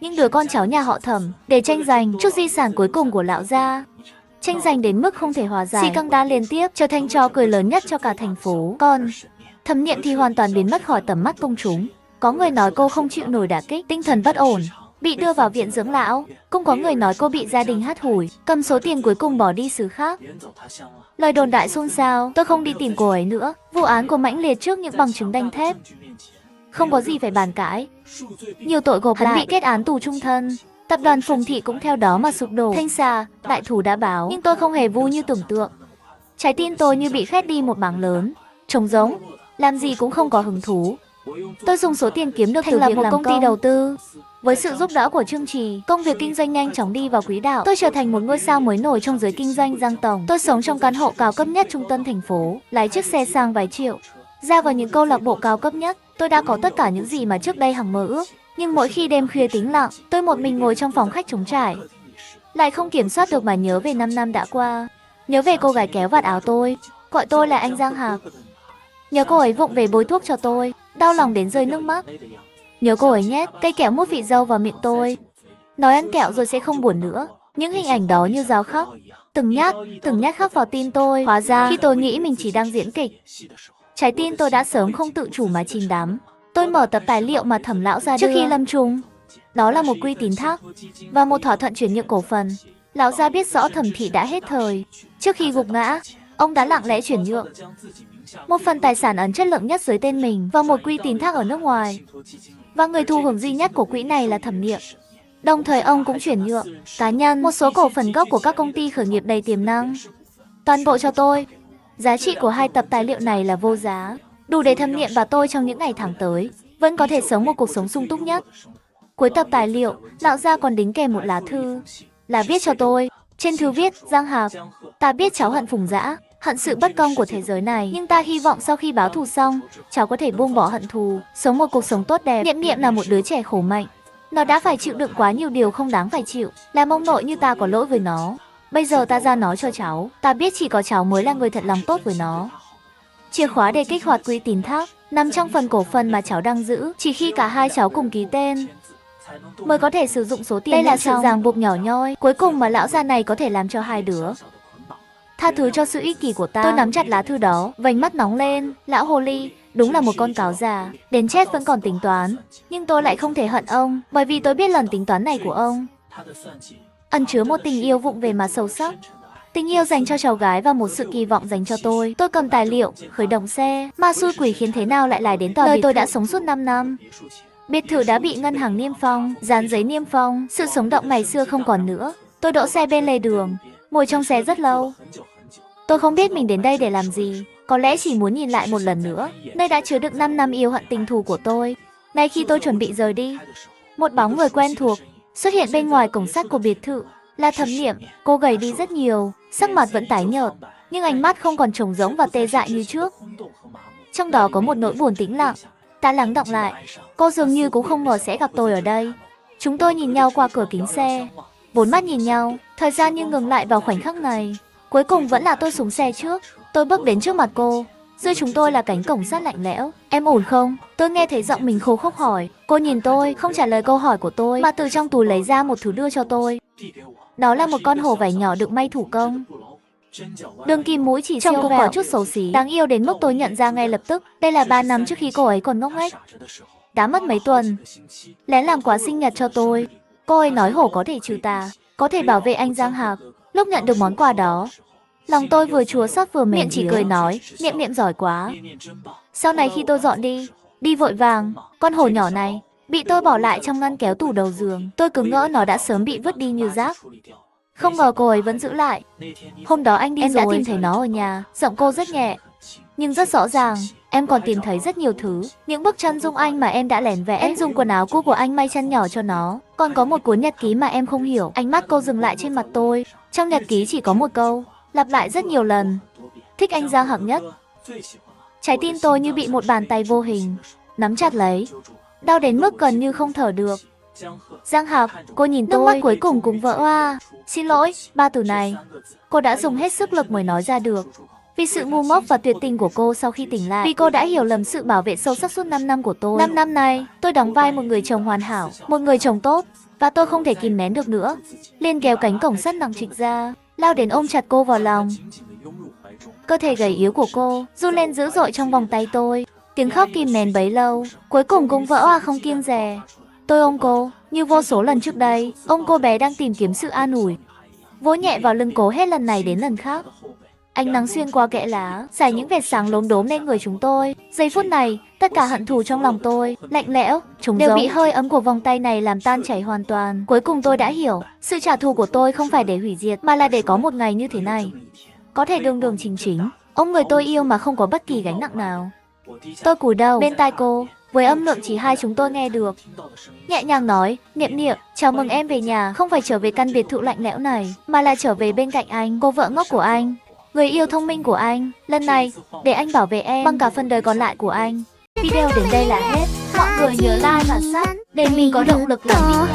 [SPEAKER 1] Những đứa con cháu nhà họ Thẩm để tranh giành chút di sản cuối cùng của lão gia, tranh giành đến mức không thể hòa giải. Si căng đa liên tiếp trở thành trò cười lớn nhất cho cả thành phố. Còn Thẩm Niệm thì hoàn toàn biến mất khỏi tầm mắt công chúng. Có người nói cô không chịu nổi đả kích, tinh thần bất ổn, bị đưa vào viện dưỡng lão. Cũng có người nói cô bị gia đình hắt hủi, cầm số tiền cuối cùng bỏ đi xứ khác. Lời đồn đại xôn xao. Tôi không đi tìm cô ấy nữa. Vụ án của mãnh liệt trước những bằng chứng đanh thép, không có gì phải bàn cãi. Nhiều tội gộp lại, hắn bị kết án tù trung thân. Tập đoàn Phùng Thị cũng theo đó mà sụp đổ. Thanh xà, đại thủ đã báo. Nhưng tôi không hề vui như tưởng tượng. Trái tim tôi như bị khét đi một mảng lớn, trống rỗng, làm gì cũng không có hứng thú. Tôi dùng số tiền kiếm được từ việc làm công ty đầu tư. Với sự giúp đỡ của Trương Trì, công việc kinh doanh nhanh chóng đi vào quỹ đạo. Tôi trở thành một ngôi sao mới nổi trong giới kinh doanh Giang Tổng. Tôi sống trong căn hộ cao cấp nhất trung tâm thành phố, lái chiếc xe sang vài triệu, ra vào những câu lạc bộ cao cấp nhất. Tôi đã có tất cả những gì mà trước đây hằng mơ ước. Nhưng mỗi khi đêm khuya tĩnh lặng, tôi một mình ngồi trong phòng khách trống trải, lại không kiểm soát được mà nhớ về 5 năm đã qua. Nhớ về cô gái kéo vạt áo tôi, gọi tôi là anh Giang Hạc. Nhớ cô ấy vụng về bôi thuốc cho tôi, đau lòng đến rơi nước mắt. Nhớ cô ấy nhét cây kẹo mút vị dâu vào miệng tôi, nói ăn kẹo rồi sẽ không buồn nữa. Những hình ảnh đó như dao khắc, từng nhát khắc vào tim tôi. Hóa ra khi tôi nghĩ mình chỉ đang diễn kịch, trái tim tôi đã sớm không tự chủ mà chìm đắm. Tôi mở tập tài liệu mà Thẩm lão gia đưa trước khi lâm chung. Đó là một quy tín thác và một thỏa thuận chuyển nhượng cổ phần. Lão gia biết rõ Thẩm Thị đã hết thời. Trước khi gục ngã, ông đã lặng lẽ chuyển nhượng một phần tài sản ẩn chất lượng nhất dưới tên mình và một quy tín thác ở nước ngoài. Và người thu hưởng duy nhất của quỹ này là Thẩm Niệm. Đồng thời ông cũng chuyển nhượng cá nhân một số cổ phần gốc của các công ty khởi nghiệp đầy tiềm năng, toàn bộ cho tôi. Giá trị của hai tập tài liệu này là vô giá, đủ để Thẩm Niệm và tôi trong những ngày tháng tới vẫn có thể sống một cuộc sống sung túc nhất. Cuối tập tài liệu, lão gia còn đính kèm một lá thư, là viết cho tôi. Trên thư viết: Giang Hạc, ta biết cháu hận Phùng Dã, hận sự bất công của thế giới này, nhưng ta hy vọng sau khi báo thù xong, cháu có thể buông bỏ hận thù, sống một cuộc sống tốt đẹp. Niệm Niệm là một đứa trẻ khổ mạnh, nó đã phải chịu đựng quá nhiều điều không đáng phải chịu, làm ông nội như ta có lỗi với nó. Bây giờ ta giao nó cho cháu, ta biết chỉ có cháu mới là người thật lòng tốt với nó. Chìa khóa để kích hoạt quỹ tín thác nằm trong phần cổ phần mà cháu đang giữ. Chỉ khi cả hai cháu cùng ký tên mới có thể sử dụng số tiền. Đây là sự ràng buộc nhỏ nhoi cuối cùng mà lão gia này có thể làm cho hai đứa. Tha thứ cho sự ích kỷ của ta. Tôi nắm chặt lá thư đó, vành mắt nóng lên. Lão hồ ly, đúng là một con cáo già, đến chết vẫn còn tính toán. Nhưng tôi lại không thể hận ông, bởi vì tôi biết lần tính toán này của ông ẩn chứa một tình yêu vụng về mà sâu sắc. Tình yêu dành cho cháu gái và một sự kỳ vọng dành cho tôi. Tôi cầm tài liệu, khởi động xe. Ma xui quỷ khiến thế nào lại đến tòa biệt tôi đã sống suốt 5 năm. Biệt thự đã bị ngân hàng niêm phong, dán giấy niêm phong, sự sống động ngày xưa không còn nữa. Tôi đỗ xe bên lề đường, ngồi trong xe rất lâu. Tôi không biết mình đến đây để làm gì, có lẽ chỉ muốn nhìn lại một lần nữa. Nơi đã chứa đựng 5 năm yêu hận tình thù của tôi. Ngay khi tôi chuẩn bị rời đi, một bóng người quen thuộc xuất hiện bên ngoài cổng sắt của biệt thự. Là Thẩm Niệm. Cô gầy đi rất nhiều, sắc mặt vẫn tái nhợt, nhưng ánh mắt không còn trống rỗng và tê dại như trước. Trong đó có một nỗi buồn tĩnh lặng. Ta lắng đọng lại, cô dường như cũng không ngờ sẽ gặp tôi ở đây. Chúng tôi nhìn nhau qua cửa kính xe, bốn mắt nhìn nhau, thời gian như ngừng lại vào khoảnh khắc này. Cuối cùng vẫn là tôi xuống xe trước. Tôi bước đến trước mặt cô. Dưới chúng tôi là cánh cổng sắt lạnh lẽo. Em ổn không? Tôi nghe thấy giọng mình khô khốc hỏi. Cô nhìn tôi, không trả lời câu hỏi của tôi, mà từ trong túi lấy ra một thứ đưa cho tôi. Đó là một con hổ vảy nhỏ được may thủ công. Đường kim mũi chỉ trông cô có chút xấu xí, đáng yêu đến mức tôi nhận ra ngay lập tức. Đây là 3 năm trước khi cô ấy còn ngốc nghếch. Đã mất mấy tuần, lén làm quà sinh nhật cho tôi. Cô ấy nói hổ có thể trừ tà, có thể bảo vệ anh Giang Hạc. Lúc nhận được món quà đó, lòng tôi vừa chua xót vừa mềm, miệng chỉ cười nói, Niệm Niệm giỏi quá. Sau này khi tôi dọn đi vội vàng, con hổ nhỏ này bị tôi bỏ lại trong ngăn kéo tủ đầu giường. Tôi cứ ngỡ nó đã sớm bị vứt đi như rác. Không ngờ cô ấy vẫn giữ lại. Hôm đó anh đi em rồi, đã tìm thấy nó ở nhà. Giọng cô rất nhẹ, nhưng rất rõ ràng. Em còn tìm thấy rất nhiều thứ. Những bức chân dung anh mà em đã lén vẽ. Em dùng quần áo cũ của anh may chân nhỏ cho nó. Còn có một cuốn nhật ký mà em không hiểu. Ánh mắt cô dừng lại trên mặt tôi. Trong nhật ký chỉ có một câu, lặp lại rất nhiều lần. Thích anh Giang Hạc nhất. Trái tim tôi như bị một bàn tay vô hình nắm chặt lấy, đau đến mức gần như không thở được. Giang Hạc, cô nhìn tôi, nước mắt cuối cùng cũng vỡ oa. Xin lỗi, 3 từ này, cô đã dùng hết sức lực mới nói ra được. Vì sự ngu ngốc và tuyệt tình của cô sau khi tỉnh lại. Vì cô đã hiểu lầm sự bảo vệ sâu sắc suốt 5 năm của tôi. 5 năm nay, tôi đóng vai một người chồng hoàn hảo, một người chồng tốt. Và tôi không thể kìm nén được nữa. Liền kéo cánh cổng sắt nặng trịch ra, lao đến ôm chặt cô vào lòng. Cơ thể gầy yếu của cô run lên dữ dội trong vòng tay tôi. Tiếng khóc kìm nén bấy lâu, cuối cùng cũng vỡ òa không kiêng dè. Tôi ôm cô, như vô số lần trước đây, ôm cô bé đang tìm kiếm sự an ủi. Vỗ nhẹ vào lưng cô hết lần này đến lần khác. Ánh nắng xuyên qua kẽ lá, rải những vệt sáng lốm đốm lên người chúng tôi. Giây phút này, tất cả hận thù trong lòng tôi, lạnh lẽo, trống đều bị hơi ấm của vòng tay này làm tan chảy hoàn toàn. Cuối cùng tôi đã hiểu, sự trả thù của tôi không phải để hủy diệt, mà là để có một ngày như thế này. Có thể đường đường chính chính, ôm người tôi yêu mà không có bất kỳ gánh nặng nào. Tôi cúi đầu bên tai cô, với âm lượng chỉ hai chúng tôi nghe được. Nhẹ nhàng nói, Niệm Niệm, chào mừng em về nhà. Không phải trở về căn biệt thự lạnh lẽo này, mà là trở về bên cạnh anh, cô vợ ngốc của anh, người yêu thông minh của anh. Lần này, để anh bảo vệ em bằng cả phần đời còn lại của anh. Video đến đây là hết. Mọi người nhớ like và sub để mình có động lực làm video.